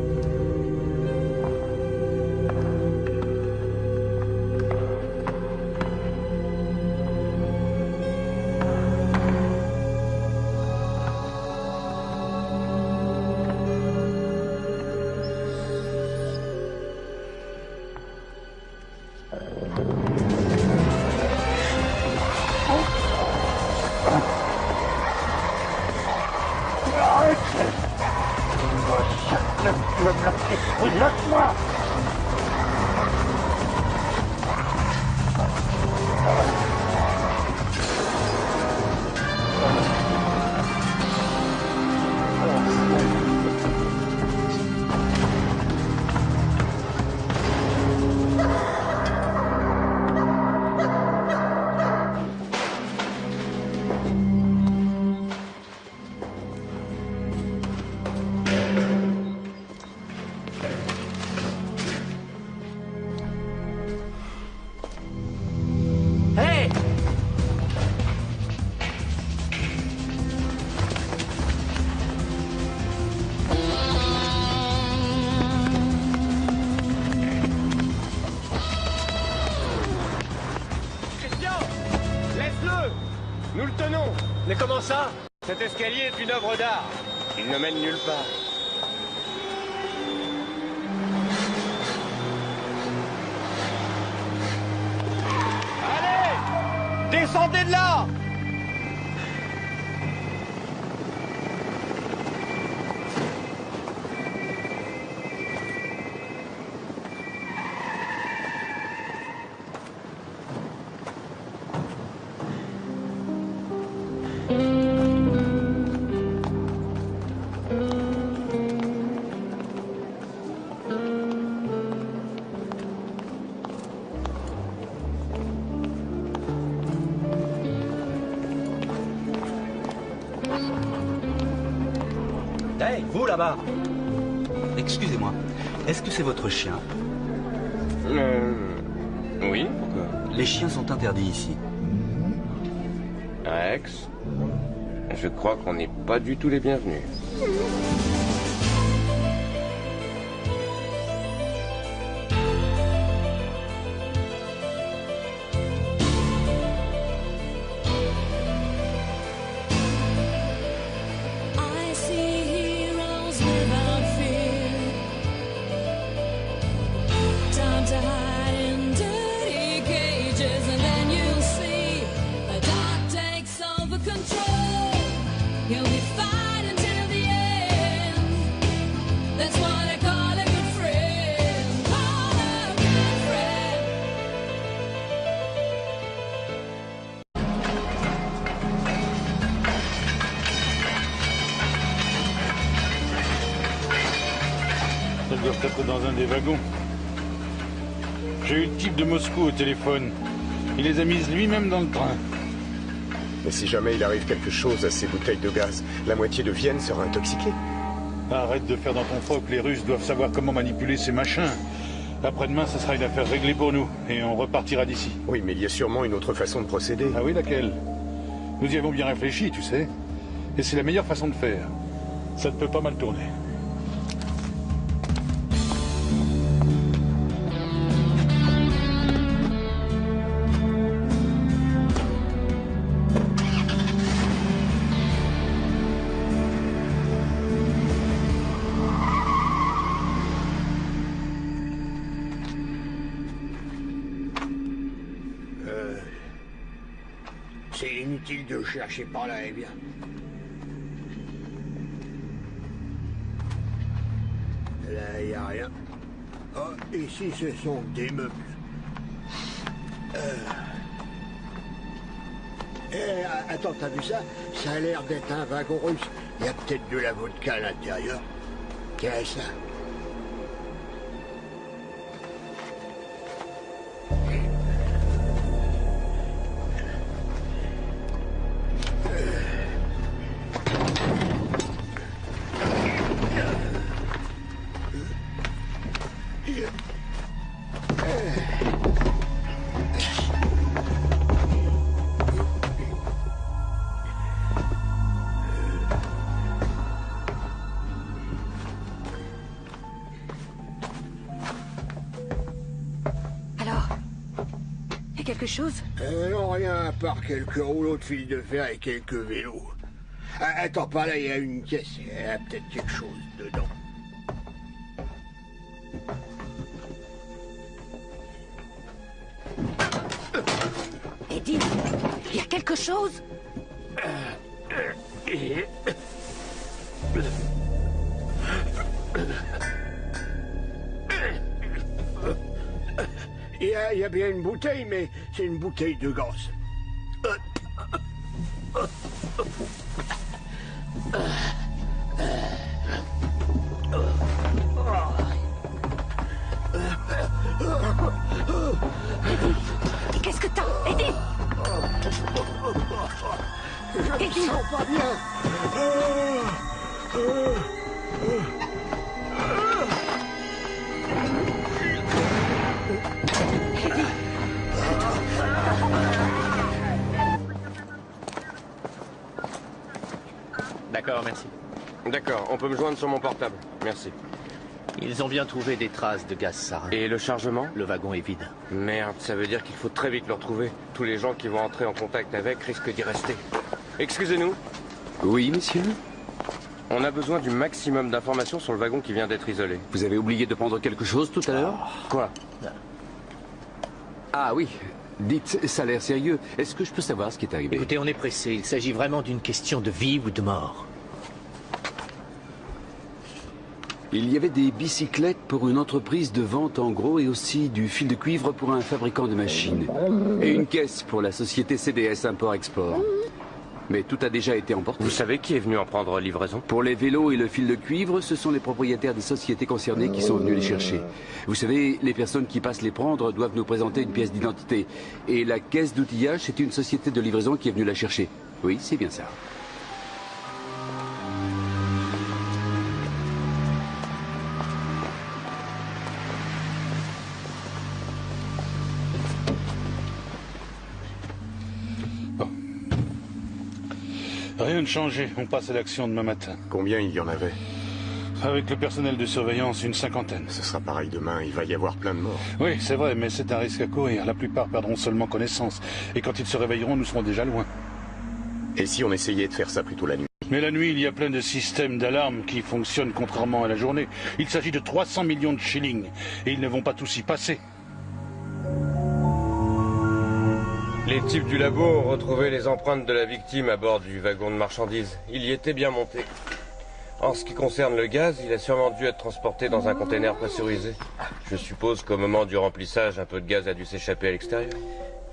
Lâche-moi! Nous le tenons. Mais comment ça? Cet escalier est une œuvre d'art. Il ne mène nulle part. Allez! Descendez de là! Hey, vous là-bas! Excusez-moi, est-ce que c'est votre chien? Oui, pourquoi? Les chiens sont interdits ici. Rex, je crois qu'on n'est pas du tout les bienvenus. Elles doivent être dans un des wagons. J'ai eu le type de Moscou au téléphone. Il les a mises lui-même dans le train. Mais si jamais il arrive quelque chose à ces bouteilles de gaz, la moitié de Vienne sera intoxiquée. Arrête de faire dans ton froc, les Russes doivent savoir comment manipuler ces machins. Après-demain, ce sera une affaire réglée pour nous, et on repartira d'ici. Oui, mais il y a sûrement une autre façon de procéder. Ah oui, laquelle? Nous y avons bien réfléchi, tu sais. Et c'est la meilleure façon de faire. Ça ne peut pas mal tourner. C'est inutile de chercher par là, eh bien. Là, il n'y a rien. Oh, ici, ce sont des meubles. Attends, t'as vu ça? Ça a l'air d'être un wagon russe. Il y a peut-être de la vodka à l'intérieur. Tiens, ça. quelque chose? Non, rien à part quelques rouleaux de fil de fer et quelques vélos. Attends, par là, il y a une caisse. Il y a peut-être quelque chose dedans. Eddie, il y a quelque chose? Il y a bien une bouteille, mais c'est une bouteille de gaz. Eddie, qu'est-ce que t'as? Eddie! Je me sens pas bien. D'accord, merci. D'accord, on peut me joindre sur mon portable. Merci. Ils ont bien trouvé des traces de gaz sarin. Et le chargement? Le wagon est vide. Merde, ça veut dire qu'il faut très vite le retrouver. Tous les gens qui vont entrer en contact avec risquent d'y rester. Excusez-nous. Oui, monsieur? On a besoin du maximum d'informations sur le wagon qui vient d'être isolé. Vous avez oublié de prendre quelque chose tout à l'heure? Quoi? Ah oui. Dites, ça a l'air sérieux. Est-ce que je peux savoir ce qui est arrivé? Écoutez, on est pressé. Il s'agit vraiment d'une question de vie ou de mort. Il y avait des bicyclettes pour une entreprise de vente en gros et aussi du fil de cuivre pour un fabricant de machines. Et une caisse pour la société CDS Import-Export. Mais tout a déjà été emporté. Vous savez qui est venu en prendre livraison? Pour les vélos et le fil de cuivre, ce sont les propriétaires des sociétés concernées qui sont venus les chercher. Vous savez, les personnes qui passent les prendre doivent nous présenter une pièce d'identité. Et la caisse d'outillage, c'est une société de livraison qui est venue la chercher. Oui, c'est bien ça. Rien de changé, on passe à l'action demain matin. Combien il y en avait? Avec le personnel de surveillance, une cinquantaine. Ce sera pareil demain, il va y avoir plein de morts. Oui, c'est vrai, mais c'est un risque à courir. La plupart perdront seulement connaissance. Et quand ils se réveilleront, nous serons déjà loin. Et si on essayait de faire ça plutôt la nuit? Mais la nuit, il y a plein de systèmes d'alarme qui fonctionnent contrairement à la journée. Il s'agit de 300 millions de shillings. Et ils ne vont pas tous y passer. Les types du labo ont retrouvé les empreintes de la victime à bord du wagon de marchandises. Il y était bien monté. En ce qui concerne le gaz, il a sûrement dû être transporté dans un conteneur pressurisé. Je suppose qu'au moment du remplissage, un peu de gaz a dû s'échapper à l'extérieur.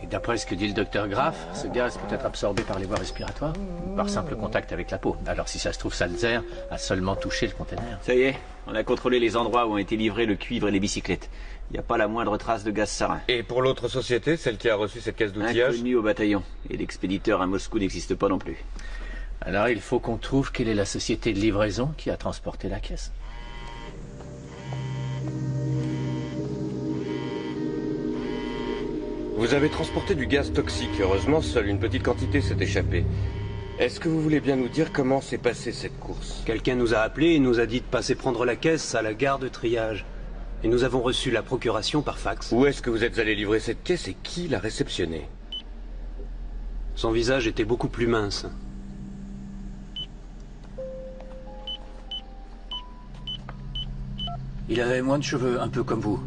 Et d'après ce que dit le docteur Graff, ce gaz peut être absorbé par les voies respiratoires, ou par simple contact avec la peau. Alors si ça se trouve, Salzer a seulement touché le conteneur. Ça y est, on a contrôlé les endroits où ont été livrés le cuivre et les bicyclettes. Il n'y a pas la moindre trace de gaz sarin. Et pour l'autre société, celle qui a reçu cette caisse d'outillage? Inconnue au bataillon. Et l'expéditeur à Moscou n'existe pas non plus. Alors il faut qu'on trouve quelle est la société de livraison qui a transporté la caisse. Vous avez transporté du gaz toxique. Heureusement, seule une petite quantité s'est échappée. Est-ce que vous voulez bien nous dire comment s'est passée cette course? Quelqu'un nous a appelés et nous a dit de passer prendre la caisse à la gare de triage. Et nous avons reçu la procuration par fax. Où est-ce que vous êtes allé livrer cette caisse et qui l'a réceptionnée? Son visage était beaucoup plus mince. Il avait moins de cheveux, un peu comme vous.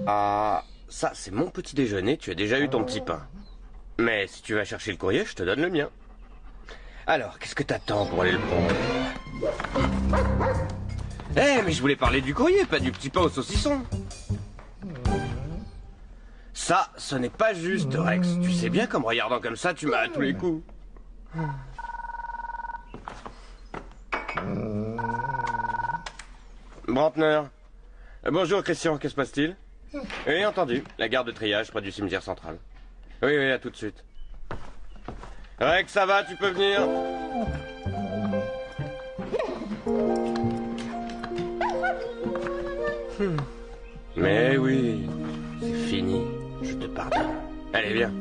Ah, ça c'est mon petit déjeuner, tu as déjà eu ton petit pain. Mais si tu vas chercher le courrier, je te donne le mien. Alors, qu'est-ce que t'attends pour aller le prendre? Eh, mais je voulais parler du courrier, pas du petit pain au saucisson. Ça, ce n'est pas juste, Rex. Tu sais bien qu'en me regardant comme ça, tu m'as à tous les coups. Brantner. Bonjour, Christian, que se passe-t-il? Oui, entendu. La gare de triage près du cimetière central. Oui, oui, à tout de suite. Rex, ça va, tu peux venir? Mais oui, c'est fini. Je te pardonne. Allez, viens.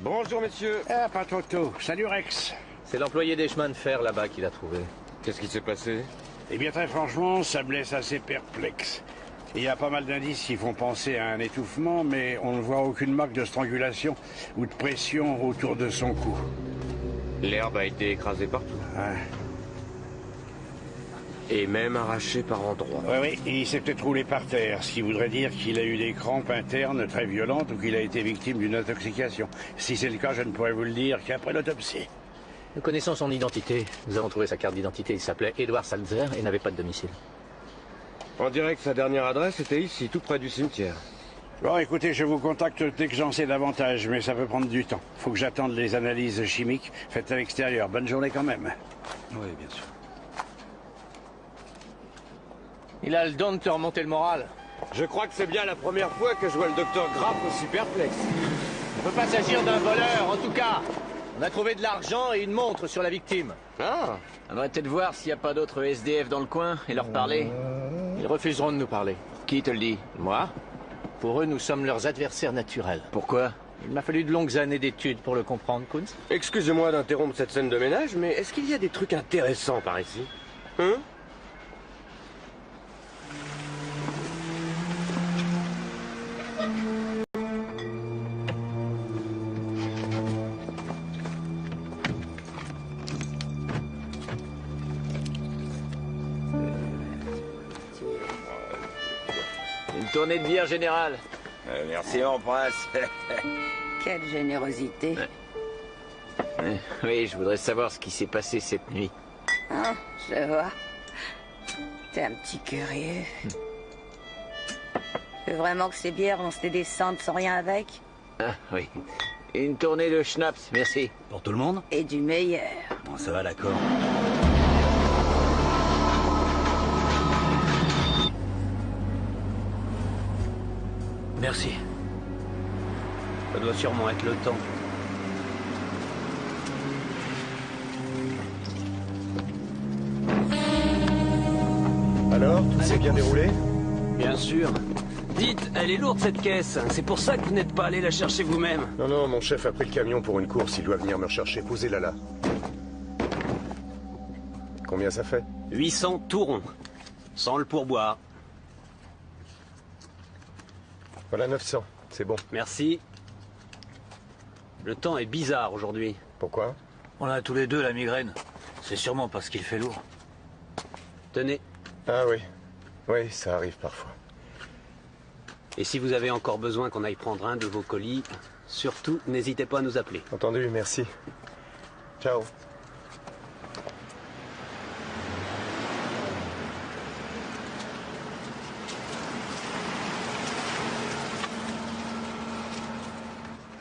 Bonjour, messieurs. Ah, pas trop tôt. Salut, Rex. C'est l'employé des chemins de fer là-bas qui l'a trouvé. Qu'est-ce qui s'est passé? Eh bien, très franchement, ça me laisse assez perplexe. Il y a pas mal d'indices qui font penser à un étouffement, mais on ne voit aucune marque de strangulation ou de pression autour de son cou. L'herbe a été écrasée partout. Ouais. Et même arrachée par endroits. Oui, et il s'est peut-être roulé par terre, ce qui voudrait dire qu'il a eu des crampes internes très violentes ou qu'il a été victime d'une intoxication. Si c'est le cas, je ne pourrais vous le dire qu'après l'autopsie. Nous connaissons son identité. Nous avons trouvé sa carte d'identité. Il s'appelait Edward Salzer et n'avait pas de domicile. On dirait que sa dernière adresse était ici, tout près du cimetière. Bon, écoutez, je vous contacte dès que j'en sais davantage, mais ça peut prendre du temps. Faut que j'attende les analyses chimiques faites à l'extérieur. Bonne journée quand même. Oui, bien sûr. Il a le don de te remonter le moral. Je crois que c'est bien la première fois que je vois le docteur Graff aussi perplexe. On ne peut pas s'agir d'un voleur, en tout cas. On a trouvé de l'argent et une montre sur la victime. Ah. On devrait peut-être voir s'il n'y a pas d'autres SDF dans le coin et leur parler. Ils refuseront de nous parler. Qui te le dit? Moi? Pour eux, nous sommes leurs adversaires naturels. Pourquoi? Il m'a fallu de longues années d'études pour le comprendre, Kunz. Excusez-moi d'interrompre cette scène de ménage, mais est-ce qu'il y a des trucs intéressants par ici? Hein? Une tournée de bière générale. Merci, mon prince. Quelle générosité. Oui, je voudrais savoir ce qui s'est passé cette nuit. Ah, je vois. T'es un petit curieux. Tu veux vraiment que ces bières vont se descendre sans rien avec? Ah, oui. Une tournée de schnapps, merci. Pour tout le monde? Et du meilleur. Bon, ça va, d'accord. Merci. Ça doit sûrement être le temps. Alors, tout s'est bien déroulé? Bien sûr. Dites, elle est lourde cette caisse. C'est pour ça que vous n'êtes pas allé la chercher vous-même. Non, non, mon chef a pris le camion pour une course. Il doit venir me rechercher. Posez-la là. Combien ça fait? 800 tout rond. Sans le pourboire. Voilà 900. C'est bon. Merci. Le temps est bizarre aujourd'hui. Pourquoi? On a tous les deux la migraine. C'est sûrement parce qu'il fait lourd. Tenez. Ah oui. Oui, ça arrive parfois. Et si vous avez encore besoin qu'on aille prendre un de vos colis, surtout, n'hésitez pas à nous appeler. Entendu, merci. Ciao.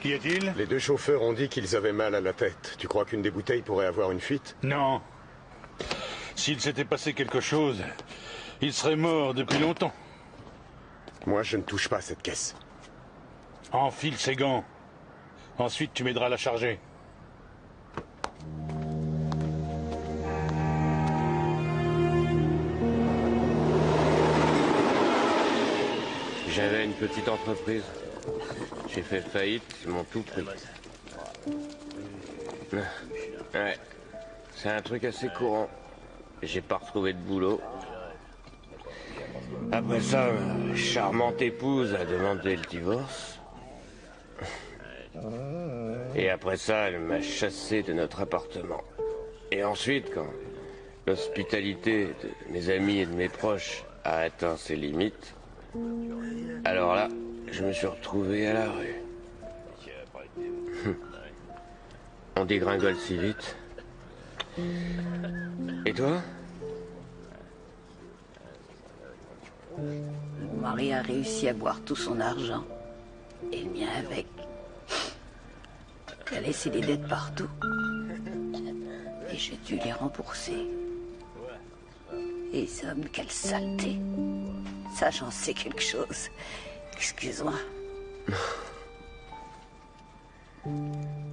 Qu'y a-t-il? Les deux chauffeurs ont dit qu'ils avaient mal à la tête. Tu crois qu'une des bouteilles pourrait avoir une fuite? Non. S'il s'était passé quelque chose, il serait mort depuis longtemps. Moi, je ne touche pas à cette caisse. Enfile ses gants. Ensuite, tu m'aideras à la charger. J'avais une petite entreprise. J'ai fait faillite, ils m'ont tout pris. Ouais, c'est un truc assez courant. J'ai pas retrouvé de boulot. Après ça, ma charmante épouse a demandé le divorce. Et après ça, elle m'a chassé de notre appartement. Et ensuite, quand l'hospitalité de mes amis et de mes proches a atteint ses limites, alors là, je me suis retrouvé à la rue. On dégringole si vite. Et toi? Mon mari a réussi à boire tout son argent. Et le mien avec. Il a laissé des dettes partout. Et j'ai dû les rembourser. Et ça, mais quelle saleté. Ça, j'en sais quelque chose. Excuse-moi.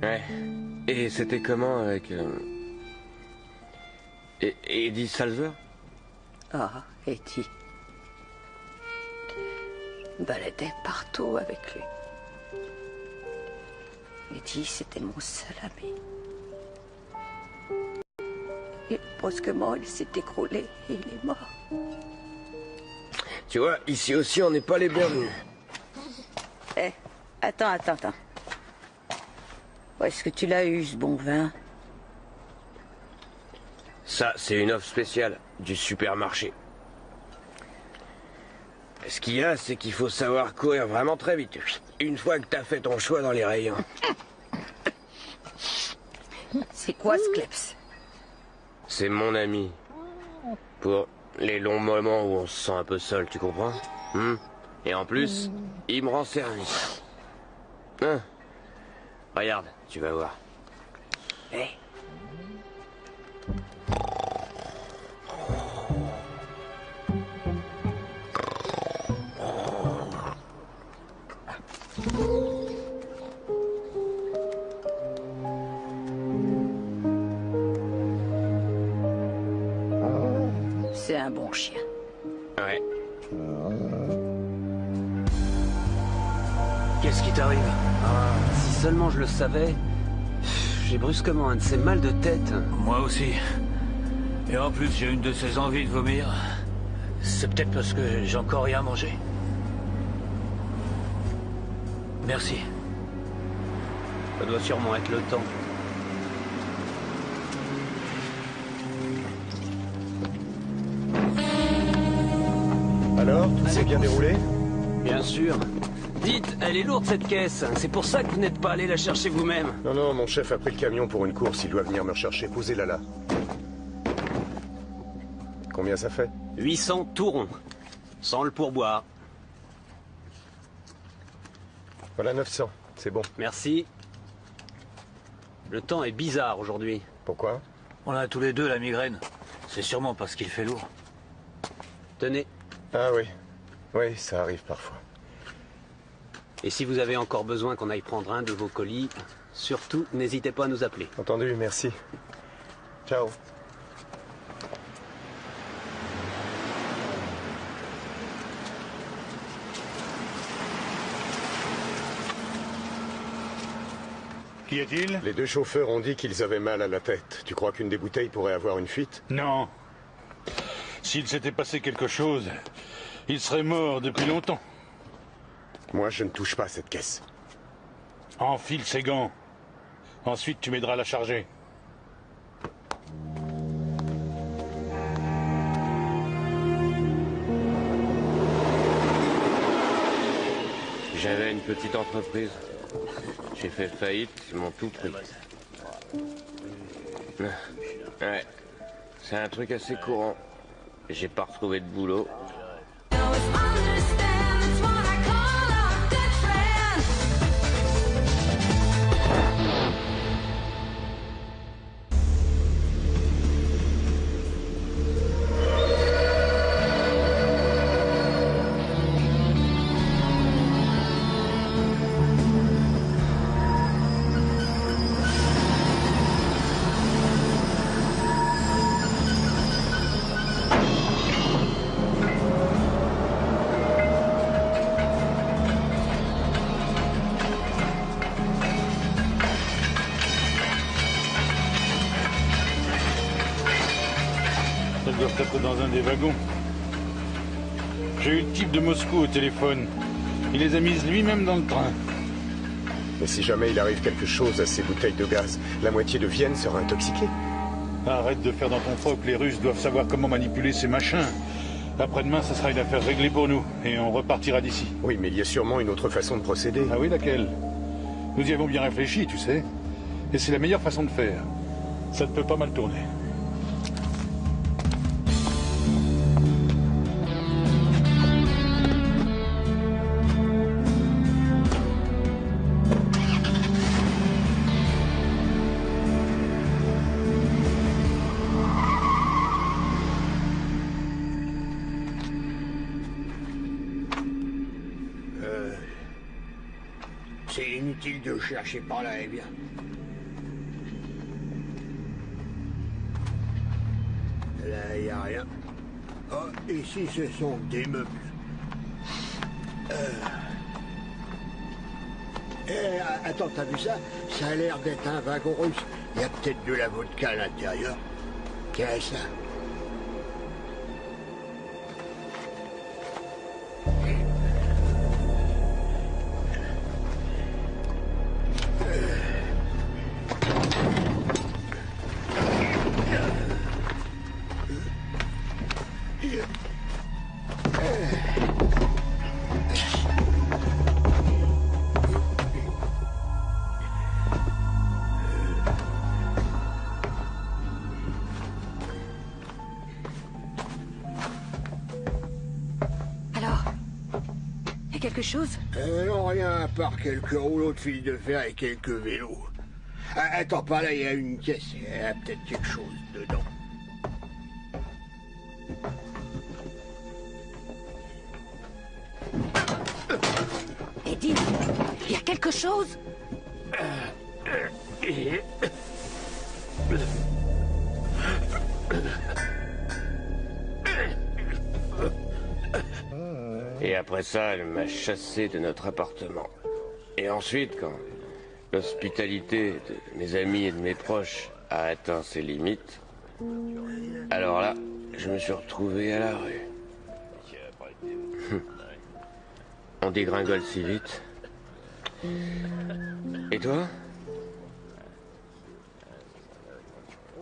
Ouais. Et c'était comment avec... Eddie Salzer? Ah, Eddie. Je me baladais partout avec lui. Eddie, c'était mon seul ami. Et brusquement, il s'est écroulé et il est mort. Tu vois, ici aussi, on n'est pas les bienvenus. Eh, attends. Où est-ce que tu l'as eu, ce bon vin? Ça, c'est une offre spéciale du supermarché. Ce qu'il y a, c'est qu'il faut savoir courir vraiment très vite. Une fois que t'as fait ton choix dans les rayons. C'est quoi ce kleps? C'est mon ami. Pour les longs moments où on se sent un peu seul, tu comprends? Et en plus, il me rend service. Hein? Regarde, tu vas voir. Hey. C'est un bon chien. Ouais. Qu'est-ce qui t'arrive? Si seulement je le savais. J'ai brusquement un de ces mal de tête. Moi aussi. Et en plus, j'ai une de ces envies de vomir. C'est peut-être parce que j'ai encore rien mangé. Merci. Ça doit sûrement être le temps. Alors, tout s'est bien déroulé? Bien sûr. Dites, elle est lourde cette caisse. C'est pour ça que vous n'êtes pas allé la chercher vous-même. Non, mon chef a pris le camion pour une course. Il doit venir me rechercher. Posez-la là. Combien ça fait? 800 tout rond. Sans le pourboire. Voilà 900. C'est bon. Merci. Le temps est bizarre aujourd'hui. Pourquoi? On a tous les deux la migraine. C'est sûrement parce qu'il fait lourd. Tenez. Ah oui. Oui, ça arrive parfois. Et si vous avez encore besoin qu'on aille prendre un de vos colis, surtout, n'hésitez pas à nous appeler. Entendu, merci. Ciao. Qu'y a-t-il? Les deux chauffeurs ont dit qu'ils avaient mal à la tête. Tu crois qu'une des bouteilles pourrait avoir une fuite? Non. S'il s'était passé quelque chose, il serait mort depuis longtemps. Moi, je ne touche pas à cette caisse. Enfile ses gants. Ensuite, tu m'aideras à la charger. J'avais une petite entreprise. J'ai fait faillite, ils m'ont tout pris. Ouais, c'est un truc assez courant. J'ai pas retrouvé de boulot. Elles doivent être dans un des wagons. J'ai eu le type de Moscou au téléphone. Il les a mises lui-même dans le train. Mais si jamais il arrive quelque chose à ces bouteilles de gaz, la moitié de Vienne sera intoxiquée. Arrête de faire dans ton froc, les Russes doivent savoir comment manipuler ces machins. Après-demain, ce sera une affaire réglée pour nous, et on repartira d'ici. Oui, mais il y a sûrement une autre façon de procéder. Ah oui, laquelle? Nous y avons bien réfléchi, tu sais. Et c'est la meilleure façon de faire. Ça ne peut pas mal tourner. C'est inutile de chercher par là, eh bien. Là, il n'y a rien. Oh, ici, ce sont des meubles. Attends, t'as vu ça? Ça a l'air d'être un wagon russe. Il y a peut-être de la vodka à l'intérieur. Qu'est-ce ça? Quelque chose? Non, rien à part quelques rouleaux de fil de fer et quelques vélos. Attends, par là, il y a une caisse. Il y a peut-être quelque chose dedans. Eddie, il y a quelque chose? Et après ça, elle m'a chassé de notre appartement. Et ensuite, quand l'hospitalité de mes amis et de mes proches a atteint ses limites, alors là, je me suis retrouvé à la rue. On dégringole si vite. Et toi?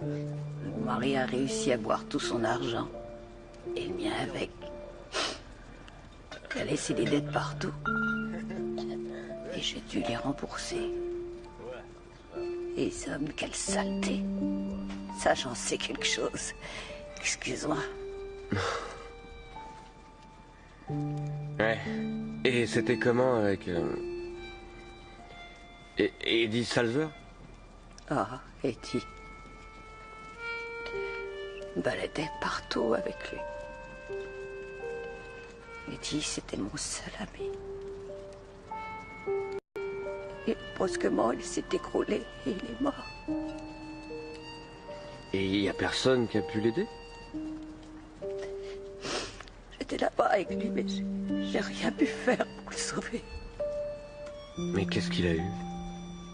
Mon mari a réussi à boire tout son argent. Et le mien avec. Il a laissé des dettes partout. Et j'ai dû les rembourser. Et ça, mais quelle saleté. Ça, j'en sais quelque chose. Excuse-moi. Ouais. Et c'était comment avec... Eddie Salzer? Ah, Eddie. Je me baladais partout avec lui. Eddie, c'était mon seul ami. Et brusquement, il s'est écroulé et il est mort. Et il n'y a personne qui a pu l'aider? J'étais là-bas avec lui, mais j'ai rien pu faire pour le sauver. Mais qu'est-ce qu'il a eu?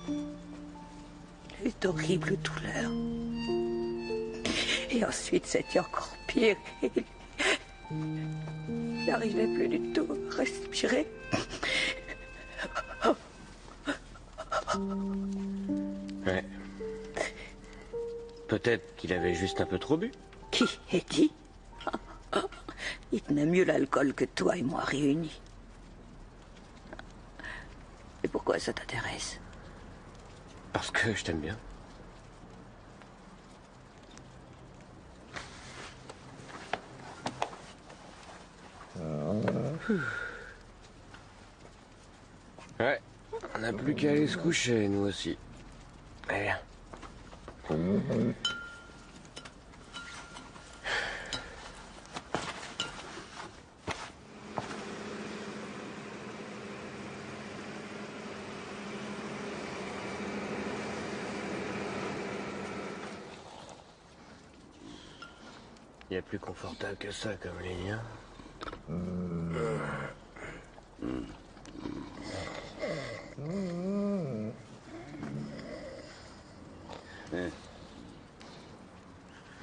Il a eu d'horribles douleurs. Et ensuite, c'était encore pire. Il n'arrivait plus du tout à respirer. Ouais. Peut-être qu'il avait juste un peu trop bu. Qui? Eddie? Il tenait mieux l'alcool que toi et moi réunis. Et pourquoi ça t'intéresse? Parce que je t'aime bien. Ouais, on n'a plus qu'à aller se coucher, nous aussi. Allez, viens. Il y a plus confortable que ça comme lit, hein.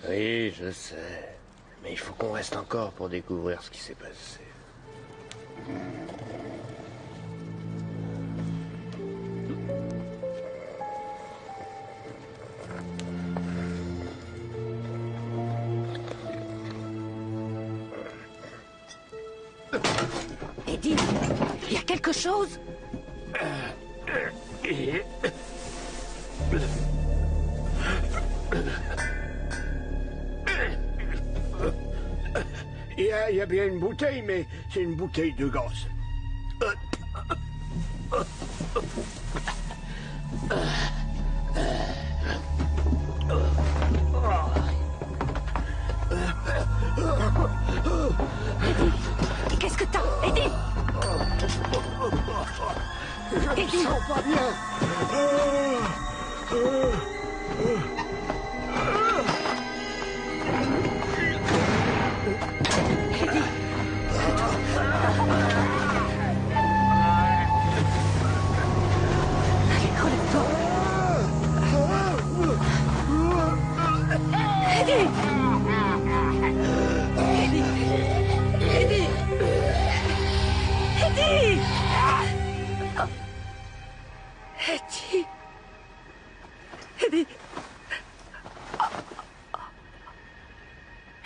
Oui, je sais. Mais il faut qu'on reste encore pour découvrir ce qui s'est passé. Eddie, il y a quelque chose? Il y a bien une bouteille, mais c'est une bouteille de gaz. Eddie, qu'est-ce que t'as? Eddie! Je me sens pas bien. Eddie! Eddie. Eddie.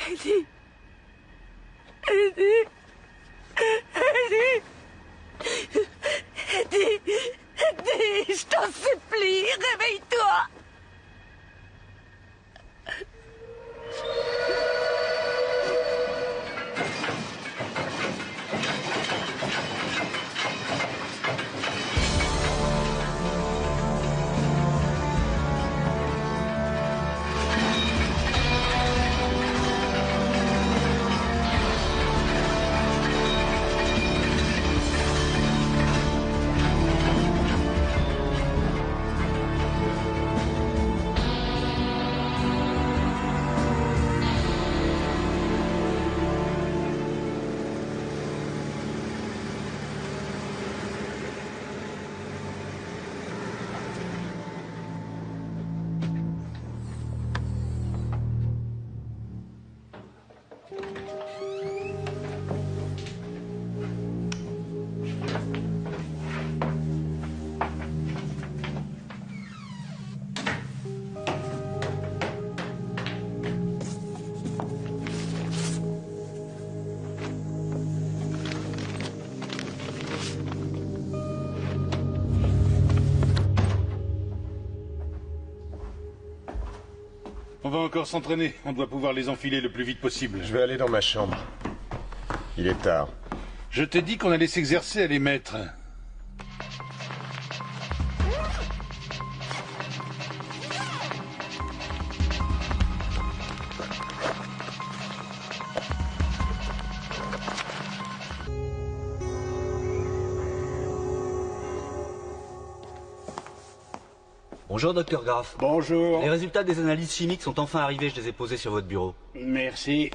Eddie. Eddie. Eddie. Eddie. Eddie, je t'en supplie, réveille-toi. On va encore s'entraîner. On doit pouvoir les enfiler le plus vite possible. Je vais aller dans ma chambre. Il est tard. Je t'ai dit qu'on allait s'exercer à les mettre. Bonjour, docteur Graff. Bonjour. Les résultats des analyses chimiques sont enfin arrivés, je les ai posés sur votre bureau. Merci.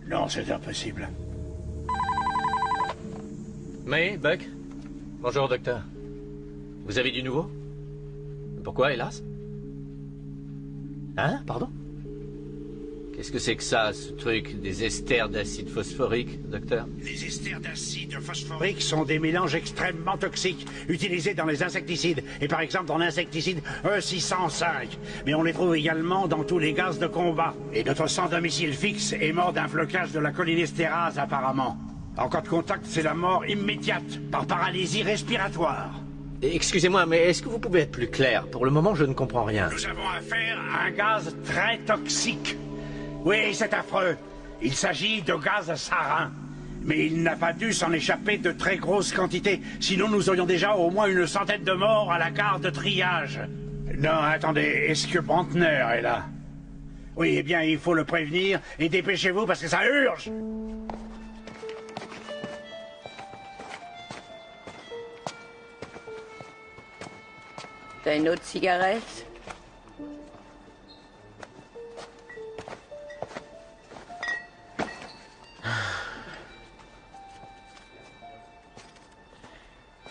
Non, c'est impossible. Mais, Buck. Bonjour, docteur. Vous avez du nouveau? Pourquoi, hélas? Hein? Pardon? Qu'est-ce que c'est que ça, ce truc des esters d'acide phosphorique, docteur? Les esters d'acide phosphorique sont des mélanges extrêmement toxiques, utilisés dans les insecticides, et par exemple dans l'insecticide E605. Mais on les trouve également dans tous les gaz de combat. Et notre sans domicile fixe est mort d'un flocage de la cholinestérase, apparemment. En cas de contact, c'est la mort immédiate, par paralysie respiratoire. Excusez-moi, mais est-ce que vous pouvez être plus clair? Pour le moment, je ne comprends rien. Nous avons affaire à un gaz très toxique. Oui, c'est affreux. Il s'agit de gaz sarin. Mais il n'a pas dû s'en échapper de très grosses quantités. Sinon, nous aurions déjà au moins une centaine de morts à la gare de triage. Non, attendez, est-ce que Brantner est là? Oui, eh bien, il faut le prévenir et dépêchez-vous parce que ça urge. T'as une autre cigarette?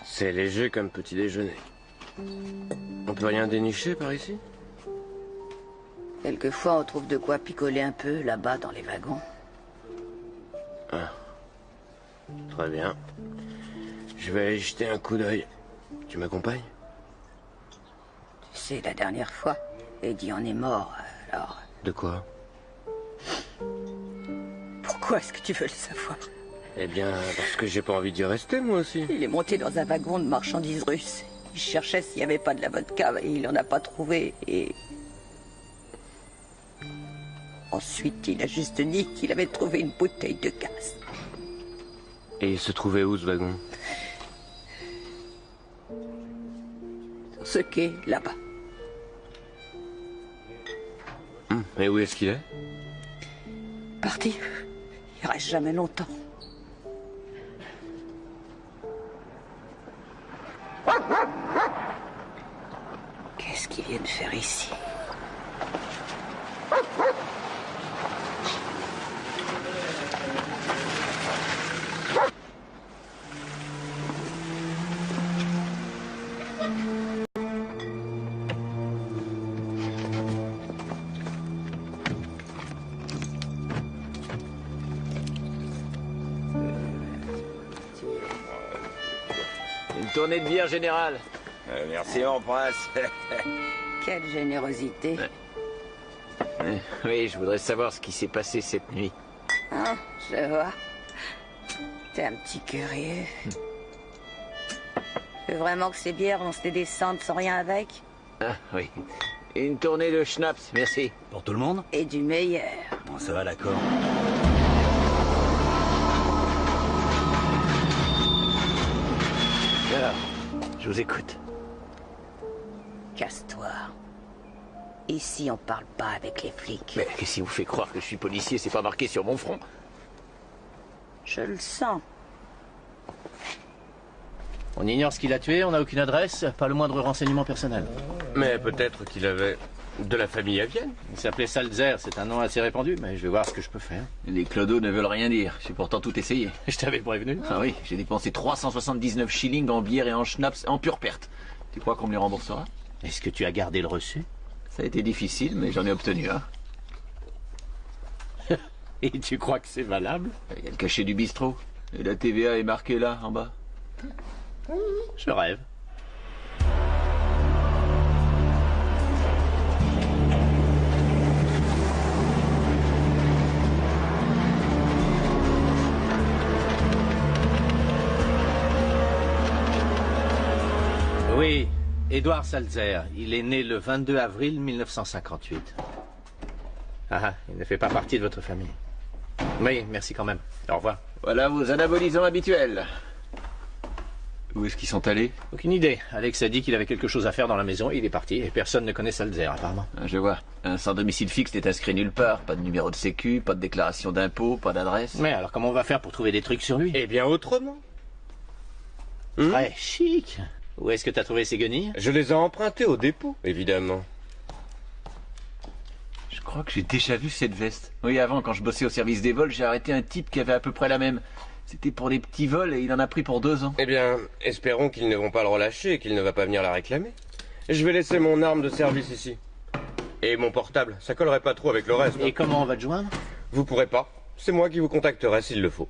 C'est léger comme petit déjeuner. On peut rien dénicher par ici? Quelquefois, on trouve de quoi picoler un peu là-bas dans les wagons. Ah. Très bien. Je vais aller jeter un coup d'œil. Tu m'accompagnes? C'est la dernière fois. Eddie en est mort, alors... De quoi? Pourquoi est-ce que tu veux le savoir? Eh bien, parce que j'ai pas envie d'y rester, moi aussi. Il est monté dans un wagon de marchandises russes. Il cherchait s'il n'y avait pas de la vodka, et il n'en a pas trouvé, et... Ensuite, il a juste dit qu'il avait trouvé une bouteille de gaz. Et il se trouvait où, ce wagon? Sur ce quai, là-bas. Et où est-ce qu'il est? Parti. Il reste jamais longtemps. Qu'est-ce qu'il vient de faire ici? tournée de bière générale. Merci, mon prince. Quelle générosité. Oui, je voudrais savoir ce qui s'est passé cette nuit. Ah, je vois. T'es un petit curieux. Tu veux vraiment que ces bières vont se les descendre sans rien avec? Ah, oui. Une tournée de schnapps, merci. Pour tout le monde? Et du meilleur. Bon, ça va, d'accord. Alors, je vous écoute. Casse-toi. Ici, on parle pas avec les flics. Mais qu'est-ce qui vous fait croire que je suis policier? C'est pas marqué sur mon front. Je le sens. On ignore ce qu'il a tué, on n'a aucune adresse, pas le moindre renseignement personnel. Mais peut-être qu'il avait de la famille à Vienne. Il s'appelait Salzer, c'est un nom assez répandu, mais je vais voir ce que je peux faire. Les clodos ne veulent rien dire. J'ai pourtant tout essayé. Je t'avais prévenu. Ah oui, j'ai dépensé 379 shillings en bière et en schnapps en pure perte. Tu crois qu'on me les remboursera? Est-ce que tu as gardé le reçu? Ça a été difficile, mais j'en ai obtenu un. Et tu crois que c'est valable? Il y a le cachet du bistrot. Et la TVA est marquée là, en bas. Je rêve. Oui, Édouard Salzer. Il est né le 22 avril 1958. Ah, il ne fait pas partie de votre famille. Oui, merci quand même. Au revoir. Voilà vos anabolisants habituels. Où est-ce qu'ils sont allés? Aucune idée. Alex a dit qu'il avait quelque chose à faire dans la maison et il est parti. Et personne ne connaît Salzer, apparemment. Ah, je vois. Un sans domicile fixe n'est inscrit nulle part. Pas de numéro de sécu, pas de déclaration d'impôt, pas d'adresse. Mais alors comment on va faire pour trouver des trucs sur lui? Eh bien autrement. Très chic. Où est-ce que t'as trouvé ces guenilles? Je les ai empruntées au dépôt, évidemment. Je crois que j'ai déjà vu cette veste. Oui, avant, quand je bossais au service des vols, j'ai arrêté un type qui avait à peu près la même. C'était pour des petits vols et il en a pris pour 2 ans. Eh bien, espérons qu'ils ne vont pas le relâcher et qu'il ne va pas venir la réclamer. Je vais laisser mon arme de service ici. Et mon portable, ça collerait pas trop avec le reste. Et comment on va te joindre? Vous pourrez pas. C'est moi qui vous contacterai s'il le faut.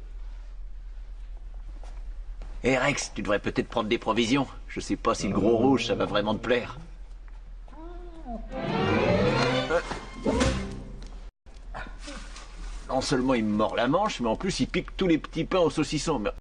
Hé Rex, tu devrais peut-être prendre des provisions. Je sais pas si le gros rouge, ça va vraiment te plaire. Non seulement il me mord la manche, mais en plus il pique tous les petits pains au saucisson.